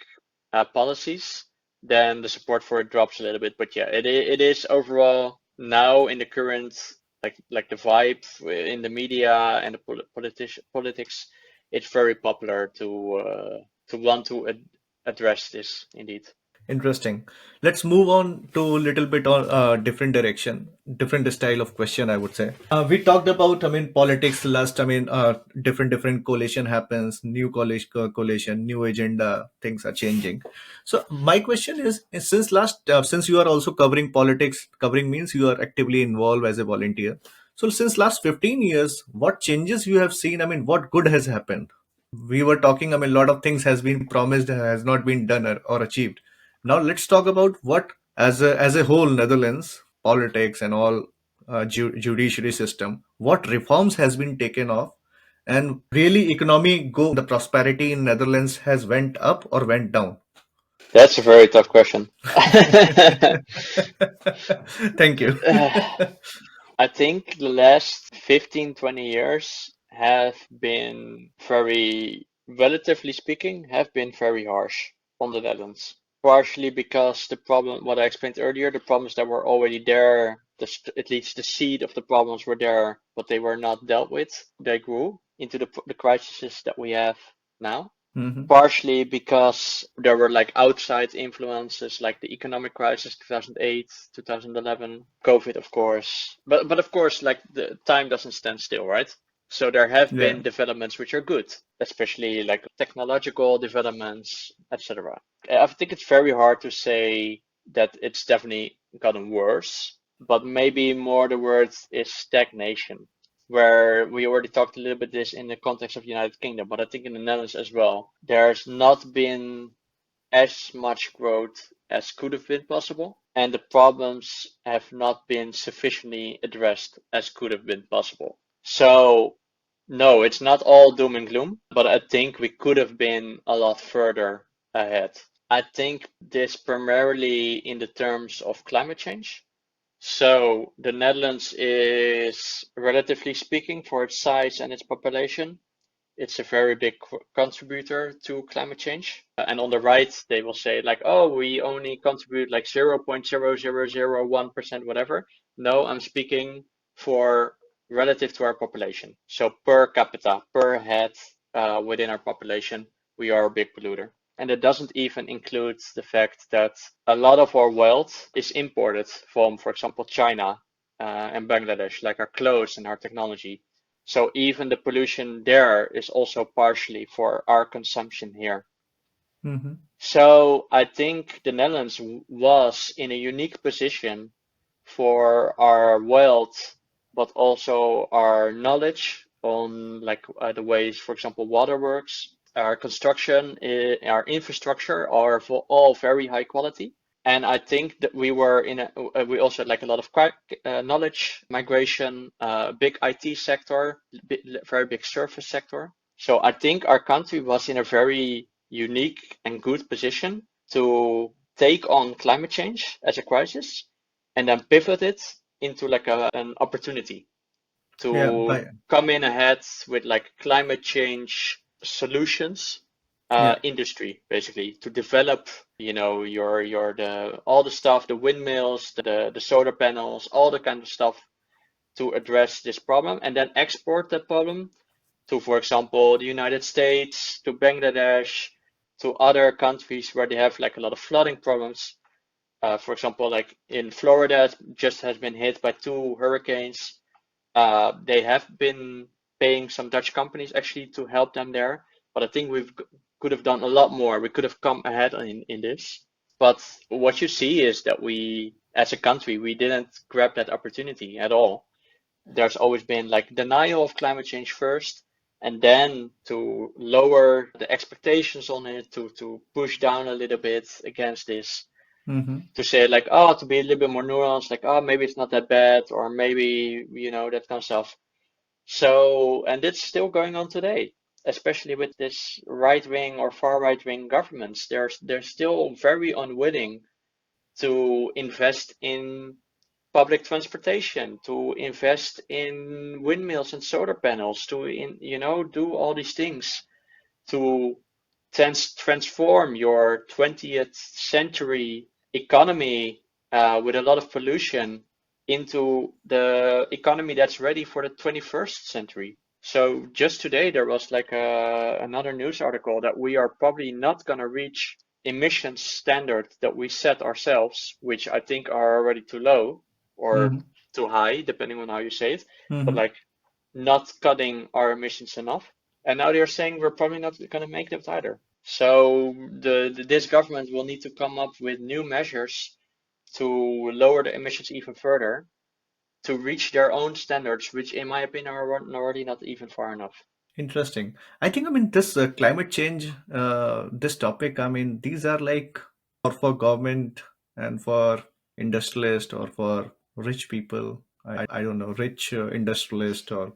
policies, then the support for it drops a little bit. But yeah, it is overall now in the current like the vibe in the media and the politics, it's very popular to want to address this indeed. Interesting. Let's move on to a little bit on different direction, different style of question, I would say. We talked about, I mean, politics last. I mean, different coalition happens, new coalition, new agenda, things are changing. So my question is, since you are also covering politics, covering means you are actively involved as a volunteer. So since last 15 years, what changes you have seen? I mean, what good has happened? We were talking, I mean, a lot of things has been promised and has not been done or achieved. Now let's talk about what, as a whole, Netherlands politics and all judiciary system, what reforms has been taken off, and really economy go the prosperity in Netherlands has went up or went down. That's a very tough question. Thank you. I think the last 15, 20 years have been relatively speaking, have been very harsh on the Netherlands. Partially because the problem, what I explained earlier, the problems that were already there, at least the seed of the problems were there, but they were not dealt with. They grew into the crises that we have now. Mhm. Partially because there were like outside influences like the economic crisis 2008, 2011, COVID of course. But of course like the time doesn't stand still, right? So there have Yeah. been developments which are good, especially like technological developments, etc. I think it's very hard to say that it's definitely gotten worse, but maybe more the word is stagnation, where we already talked a little bit this in the context of United Kingdom, but I think in the Netherlands as well, there's not been as much growth as could have been possible, and the problems have not been sufficiently addressed as could have been possible. So, no, it's not all doom and gloom, but I think we could have been a lot further ahead. I think this primarily in the terms of climate change. So, the Netherlands is, relatively speaking, for its size and its population, it's a very big contributor to climate change. And on the right, they will say like, oh, we only contribute like 0.0001%, whatever. No, I'm speaking for relative to our population. So per capita, per head within our population, we are a big polluter. And it doesn't even include the fact that a lot of our wealth is imported from, for example, China and Bangladesh, like our clothes and our technology. So even the pollution there is also partially for our consumption here. Mm-hmm. So I think the Netherlands was in a unique position for our wealth, but also our knowledge on like the ways, for example, water works, our construction, our infrastructure are for all very high quality. And I think that we were in a, we also had like a lot of knowledge migration, big IT sector, very big service sector. So I think our country was in a very unique and good position to take on climate change as a crisis and then pivot it into like an opportunity Yeah. to come in ahead with like climate change solutions Yeah. industry basically to develop your the all the stuff, the windmills, the solar panels, all the kind of stuff to address this problem and then export that problem to, for example, the United States, to Bangladesh, to other countries where they have like a lot of flooding problems. For example, like in Florida, just has been hit by two hurricanes. They have been paying some Dutch companies actually to help them there, but I think we could have done a lot more. We could have come ahead in this. But what you see is that we, as a country, we didn't grab that opportunity at all. There's always been like denial of climate change first, and then to lower the expectations on it, to push down a little bit against this, Mm-hmm. to say like, oh, to be a little bit more nuanced, like, oh, maybe it's not that bad, or maybe, that kind of stuff. So, and it's still going on today, especially with this right wing or far right wing governments. They're still very unwilling to invest in public transportation, to invest in windmills and solar panels, to do all these things to transform your 20th century economy with a lot of pollution into the economy that's ready for the 21st century. So just today there was like another news article that we are probably not going to reach emissions standards that we set ourselves, which I think are already too low or Mm-hmm. too high, depending on how you say it, but Mm-hmm. like not cutting our emissions enough. And now they're saying we're probably not going to make that either. So this government will need to come up with new measures to lower the emissions even further to reach their own standards, which in my opinion are already not even far enough. Interesting. I think, I mean, this climate change, this topic, I mean, these are like for government and for industrialists or for rich people. I don't know, rich industrialists or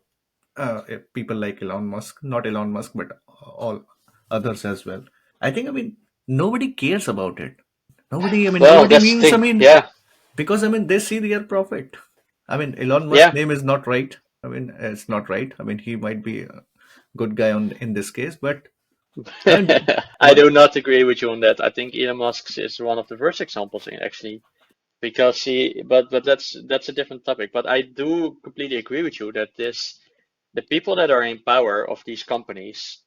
people like Elon Musk, not Elon Musk, but all others as well. I think, I mean, nobody cares about it. Nobody, I mean, Well, nobody that's the means, I thing. mean, Yeah, because, I mean, they see their profit. I mean, Elon Musk's yeah. name is not right. I mean, it's not right. I mean, he might be a good guy on in this case, but I mean, I what? do not agree with you on that. I think Elon Musk is one of the worst examples, actually, because but that's a different topic. But I do completely agree with you that the people that are in power of these companies,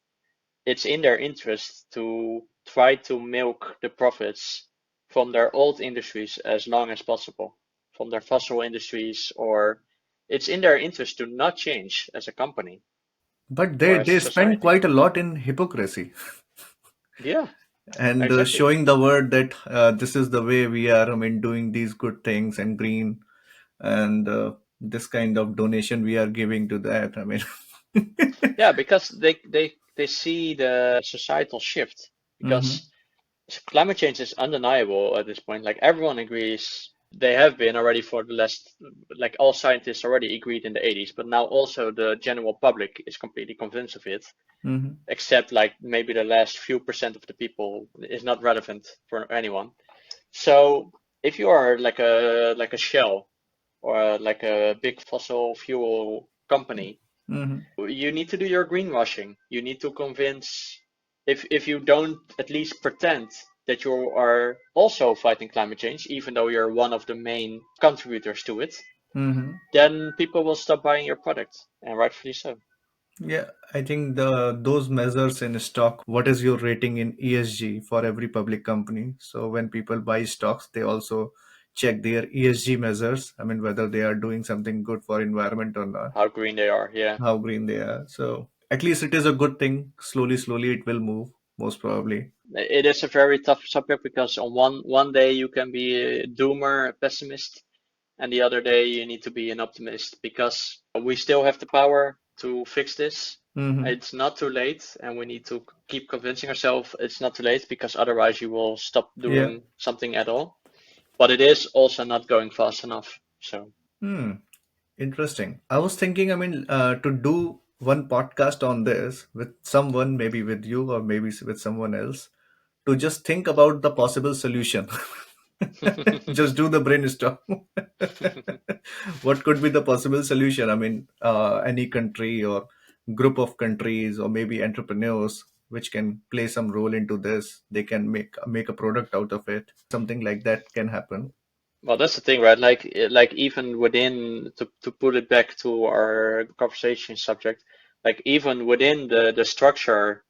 it's in their interest to try to milk the profits from their old industries as long as possible, from their fossil industries, or it's in their interest to not change as a company. But or as a they spend society. quite a lot in hypocrisy Yeah, and exactly. showing the world that this is the way we are. I mean, doing these good things and green and this kind of donation we are giving to that. I mean, Yeah, because they see the societal shift hmm because climate change is undeniable at this point. Like everyone agrees, they have been already for the last, like all scientists already agreed in the 80s, but now also the general public is completely convinced of it, hmm except like maybe the last few percent of the people is not relevant for anyone. So if you are like a Shell or like a big fossil fuel company, hmm you need to do your greenwashing. You need to convince, if you don't at least pretend that you are also fighting climate change, even though you're one of the main contributors to it, hmm then people will stop buying your product, and rightfully so. Yeah, I think the those measures in stock, what is your rating in ESG for every public company? So when people buy stocks, they also check their ESG measures. I mean, whether they are doing something good for environment or not, How green they are, yeah. how green they are. So at least it is a good thing. Slowly, slowly it will move, most probably. It is a very tough subject because on one day you can be a doomer, a pessimist, and the other day you need to be an optimist because we still have the power to fix this. hmm It's not too late, and we need to keep convincing ourselves it's not too late because otherwise you will stop Yeah. doing something at all. But it is also not going fast enough. So, Hmm. Interesting. I was thinking, I mean, to do one podcast on this with someone, maybe with you or maybe with someone else, to just think about the possible solution. Just do the brainstorm. What could be the possible solution? I mean, any country or group of countries or maybe entrepreneurs which can play some role into this. They can make a product out of it. Something like that can happen. well, that's the thing, right? Like even within to put it back to our conversation subject, like even within the structure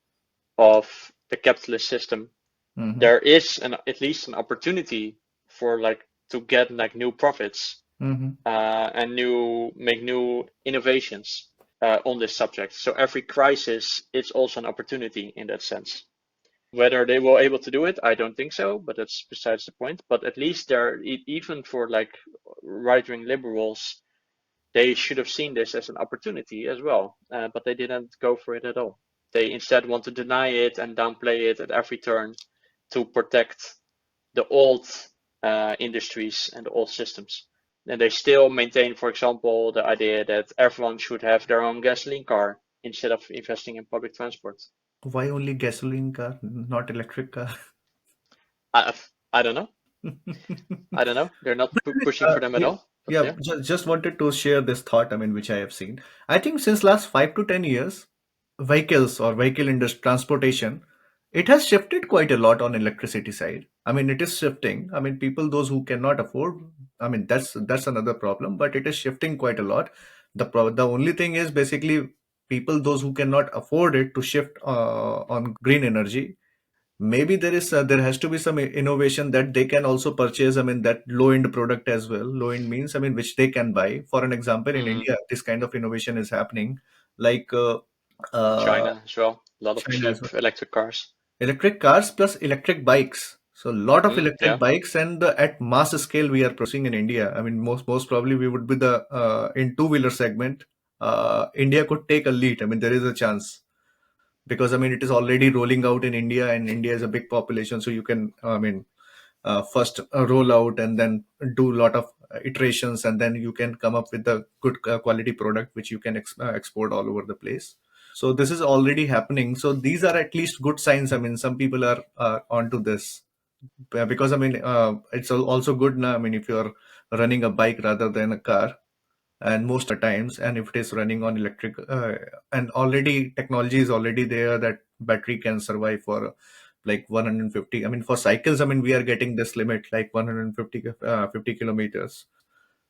of the capitalist system, hmm there is an at least an opportunity for like to get like new profits hmm and make new innovations on this subject. So every crisis is also an opportunity in that sense. Whether they will able to do it, I don't think so, but that's besides the point. But at least there, even for like right-wing liberals, they should have seen this as an opportunity as well, but they didn't go for it at all. They instead want to deny it and downplay it at every turn to protect the old industries and the old systems. And they still maintain, for example, the idea that everyone should have their own gasoline car instead of investing in public transport. Why only gasoline car, not electric car? I, I don't know. I don't know. They're not pushing for them at Yeah, all. But yeah. yeah. Just wanted to share this thought. I mean, which I have seen. I think since last 5 to 10 years, vehicles or vehicle industry transportation, it has shifted quite a lot on electricity side. I mean, it is shifting. I mean, people those who cannot afford. I mean, that's another problem. But it is shifting quite a lot. The only thing is basically people those who cannot afford it to shift on green energy. Maybe there has to be some innovation that they can also purchase. I mean, that low end product as well. Low end means, I mean, which they can buy. For an example, in Mm, India this kind of innovation is happening, like uh, China as well. A lot of China as cheap well. electric cars. Electric cars plus electric bikes. So a lot of electric Yeah. bikes, and at mass scale we are producing in India. I mean, most probably we would be the in two wheeler segment. India could take a lead. I mean, there is a chance because I mean it is already rolling out in India, and India is a big population, so you can I mean first roll out and then do a lot of iterations, and then you can come up with a good quality product which you can export all over the place. So this is already happening. So these are at least good signs. I mean, some people are onto this. Because I mean it's also good now. I mean, if you're running a bike rather than a car, and most of the times, and if it is running on electric and already technology is already there that battery can survive for like 150. I mean, for cycles, I mean, we are getting this limit like 150 50 kilometers.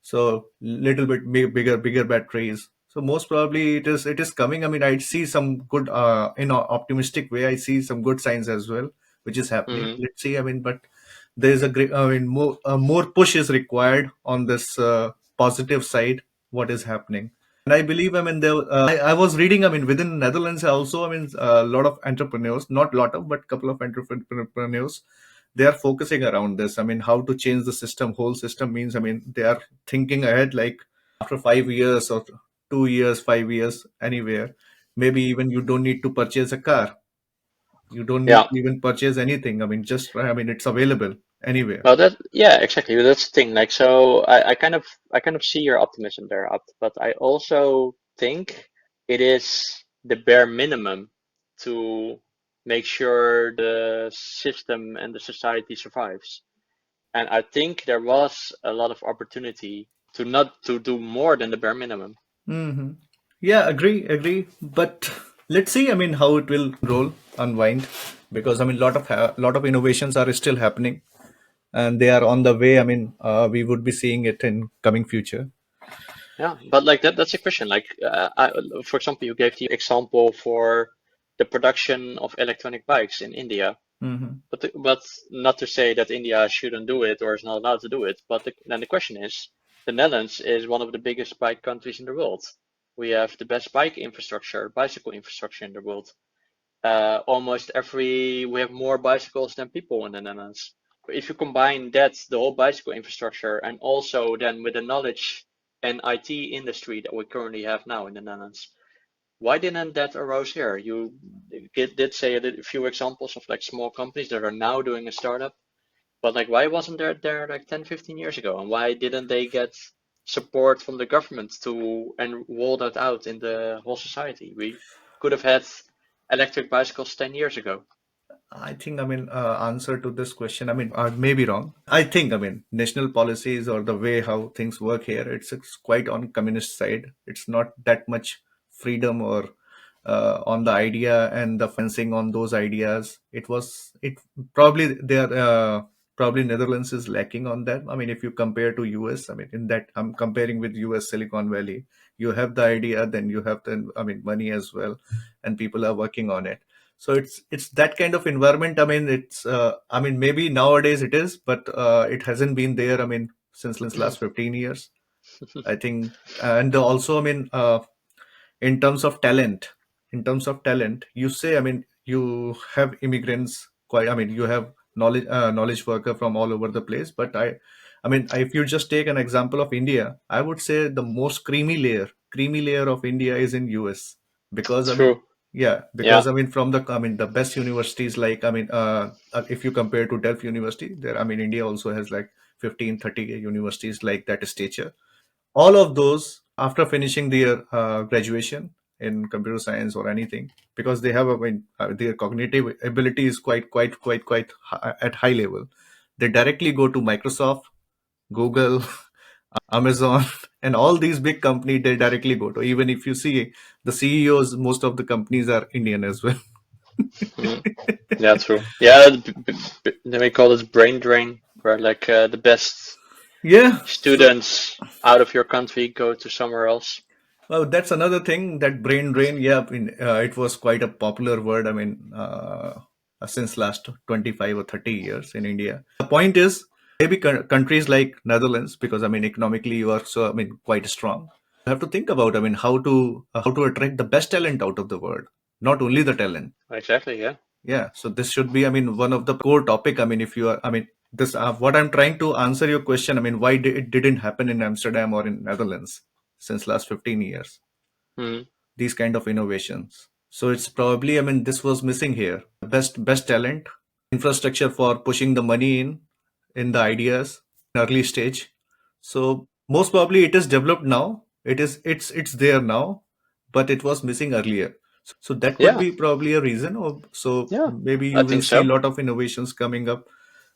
So little bit bigger batteries. So most probably it is coming. I mean, I see some good in an optimistic way. I see some good signs as well, which is happening. Hmm. Let's see. I mean, but there is a great. I mean, more push is required on this positive side. What is happening? And I believe, I mean, I was reading, I mean, within Netherlands also, I mean, a lot of entrepreneurs, not lot of, but couple of entrepreneurs, they are focusing around this. I mean, how to change the system, whole system means, I mean, they are thinking ahead, like after 5 years or 2 years, 5 years, anywhere. Maybe even you don't need to purchase a car. You don't need Yeah. to even purchase anything. I mean, just, I mean, it's available anywhere. Well, yeah, exactly. That's the thing. Like, so I kind of see your optimism there, but I also think it is the bare minimum to make sure the system and the society survives. And I think there was a lot of opportunity to not to do more than the bare minimum. Hmm. Yeah, agree. But let's see. I mean, how it will roll, unwind, because I mean, lot of innovations are still happening, and they are on the way. I mean, we would be seeing it in coming future. Yeah, but like that's a question. Like, for example, you gave the example for the production of electronic bikes in India. Hmm. But not to say that India shouldn't do it or is not allowed to do it. But then the question is, the Netherlands is one of the biggest bike countries in the world. We have the best bike infrastructure, bicycle infrastructure in the world. We have more bicycles than people in the Netherlands. If you combine that, the whole bicycle infrastructure, and also then with the knowledge and IT industry that we currently have now in the Netherlands, why didn't that arise here? You did say a few examples of like small companies that are now doing a startup, but like why wasn't there like 10, 15 years ago? And why didn't they get support from the government to and roll that out in the whole society? We could have had electric bicycles 10 years ago. I think, I mean, answer to this question, I mean, I may be wrong. I think, I mean, national policies or the way how things work here, it's quite on communist side. It's not that much freedom or on the idea and the fencing on those ideas. It probably probably Netherlands is lacking on that. I mean, if you compare to US, I mean, in that I'm comparing with US Silicon Valley. You have the idea, then you have the, I mean, money as well, and people are working on it. So it's that kind of environment. I mean, it's I mean, maybe nowadays it is, but it hasn't been there, I mean, since last 15 years, I think. And also, I mean, in terms of talent, you say, I mean, you have immigrants quite, I mean, you have knowledge worker from all over the place. But I mean, if you just take an example of India, I would say the most creamy layer of India is in US. Because I mean, True. yeah, Yeah. because I mean, from the, I mean, the best universities, like, I mean, if you compare to Delft University, there, I mean, India also has like 15, 30 universities like that stature. All of those, after finishing their graduation in computer science or anything, because they have, I mean, their cognitive ability is quite at high level, they directly go to Microsoft, Google, Amazon, and all these big companies. They directly go to, even if you see the CEOs, most of the companies are Indian as well. Mhm. Yeah, true. Yeah, then we call this brain drain, where like the best Yeah. So, students out of your country go to somewhere else. well, that's another thing, that brain drain. Yeah, I mean, it was quite a popular word. I mean, since last 25 or 30 years in India. The point is, maybe countries like Netherlands, because I mean, economically you are so, I mean, quite strong. You have to think about, I mean, how to attract the best talent out of the world, not only the talent. Exactly, yeah. Yeah. So this should be, I mean, one of the core topic. I mean, if you are, I mean, this what I'm trying to answer your question. I mean, why it didn't happen in Amsterdam or in Netherlands since last 15 years? Mhm. These kind of innovations. So it's probably, I mean, this was missing here. Best talent, infrastructure for pushing the money in the ideas in early stage. So most probably it is developed now. It's there now, but it was missing earlier. So that could Yeah, be probably a reason. Or so yeah, maybe I you will think see a so. lot of innovations coming up,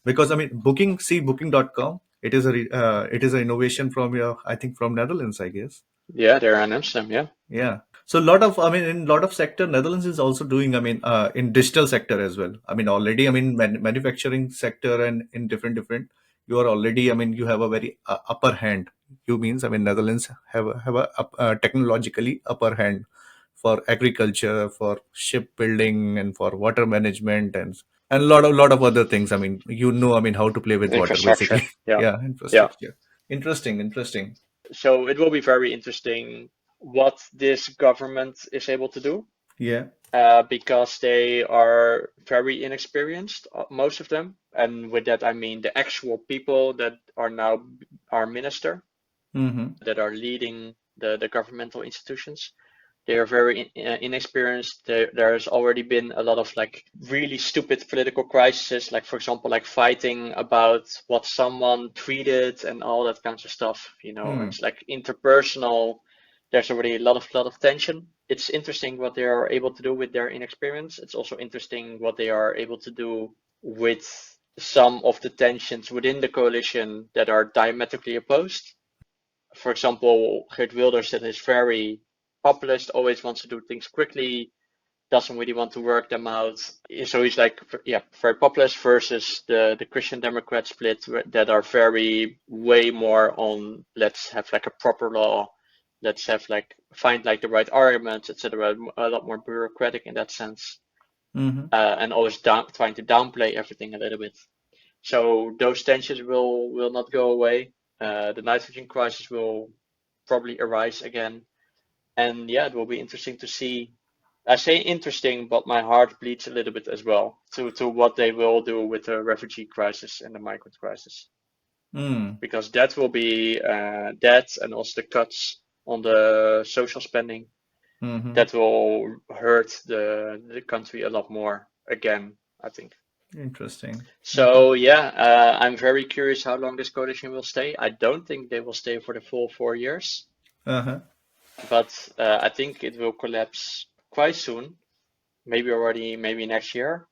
because I mean, booking.com. It is an innovation from your, I think, from Netherlands, I guess. Yeah, they're in Amsterdam, yeah. Yeah. So a lot of, I mean, in a lot of sector, Netherlands is also doing, I mean, in digital sector as well. I mean, already, I mean, manufacturing sector and in different, you are already, I mean, you have a very upper hand. You means, I mean, Netherlands have a technologically upper hand for agriculture, for shipbuilding, and for water management, and lot of other things. I mean, I mean, how to play with water, basically. Infrastructure, yeah, Yeah, yeah. infrastructure. Interesting. So it will be very interesting. what this government is able to do. Yeah. Because they are very inexperienced, most of them. And with that, I mean the actual people that are now our minister, that are leading the governmental institutions. They are very inexperienced. There's already been a lot of like really stupid political crises, like for example, like fighting about what someone tweeted and all that kinds of stuff. It's like interpersonal. There's already a lot of tension. It's interesting what they are able to do with their inexperience. It's also interesting what they are able to do with some of the tensions within the coalition that are diametrically opposed. For example, Geert Wilders, that is very populist, always wants to do things quickly, doesn't really want to work them out. So he's like, yeah, very populist versus the Christian Democrat split that are very way more on let's have like a proper law, let's have like find like the right arguments, etc. A lot more bureaucratic in that sense, and always trying to downplay everything a little bit. So those tensions will not go away. The nitrogen crisis will probably arise again. And yeah, it will be interesting to see. I say interesting, but my heart bleeds a little bit as well to what they will do with the refugee crisis and the migrant crisis. Because that will be that and also the cuts on the social spending that will hurt the country a lot more again, I think. Interesting. So yeah, I'm very curious how long this coalition will stay. I don't think they will stay for the full 4 years, but I think it will collapse quite soon. Maybe next year.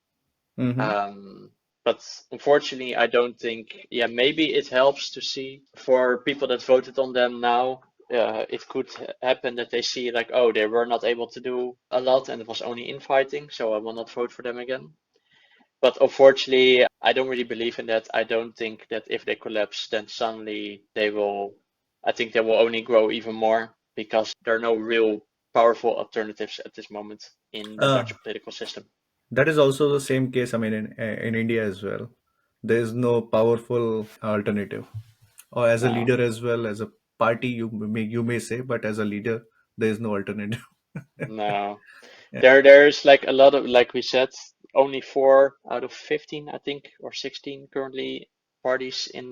But unfortunately, I don't think. Yeah, maybe it helps to see for people that voted on them now. It could happen that they see like, oh, they were not able to do a lot and it was only infighting, so I will not vote for them again. But unfortunately, I don't really believe in that. I don't think that if they collapse, then suddenly I think they will only grow even more because there are no real powerful alternatives at this moment in the Dutch political system. That is also the same case, I mean, in India as well. There is no powerful alternative. Or as a leader as well, as a party, you may say, but as a leader, there is no alternative. No. There's like a lot of, like we said, only 4 out of 15, I think, or 16 currently parties in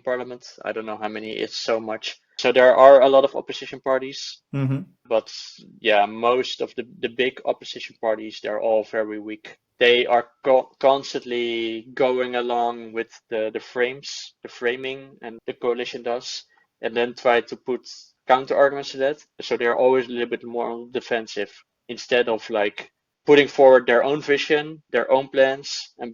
parliament. I don't know how many. It's so much. So there are a lot of opposition parties, but yeah, most of the big opposition parties, they're all very weak. They are constantly going along with the framing, and the coalition does, and then try to put counter arguments to that. So they're always a little bit more on the defensive instead of like putting forward their own vision, their own plans, and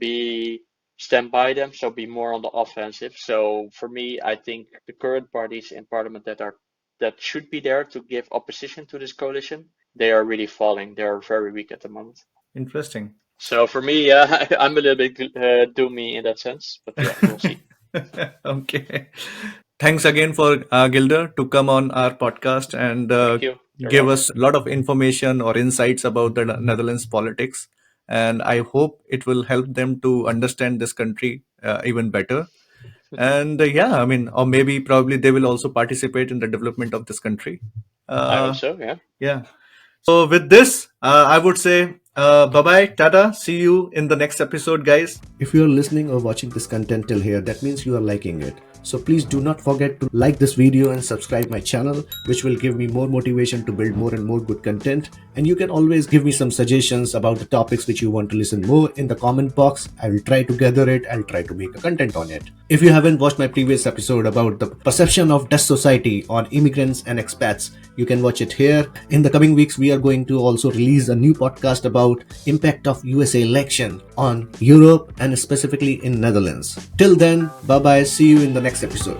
stand by them. So be more on the offensive. So for me, I think the current parties in parliament that should be there to give opposition to this coalition, they are really falling. They are very weak at the moment. Interesting. So for me, I'm a little bit doomy in that sense, but yeah, we'll see. Okay. Thanks again for Gilder to come on our podcast and give us a lot of information or insights about the Netherlands politics. And I hope it will help them to understand this country even better. And yeah, I mean, or maybe probably they will also participate in the development of this country. I hope so, yeah. Yeah. So with this, I would say bye-bye, Tata. See you in the next episode, guys. If you are listening or watching this content till here, that means you are liking it. So please do not forget to like this video and subscribe my channel, which will give me more motivation to build more and more good content. And you can always give me some suggestions about the topics which you want to listen more in the comment box. I will try to gather it. I'll try to make a content on it. If you haven't watched my previous episode about the perception of Dutch society on immigrants and expats, you can watch it here. In the coming weeks, we are going to also release a new podcast about impact of USA election on Europe and specifically in Netherlands. Till then, bye bye. See you in the next episode.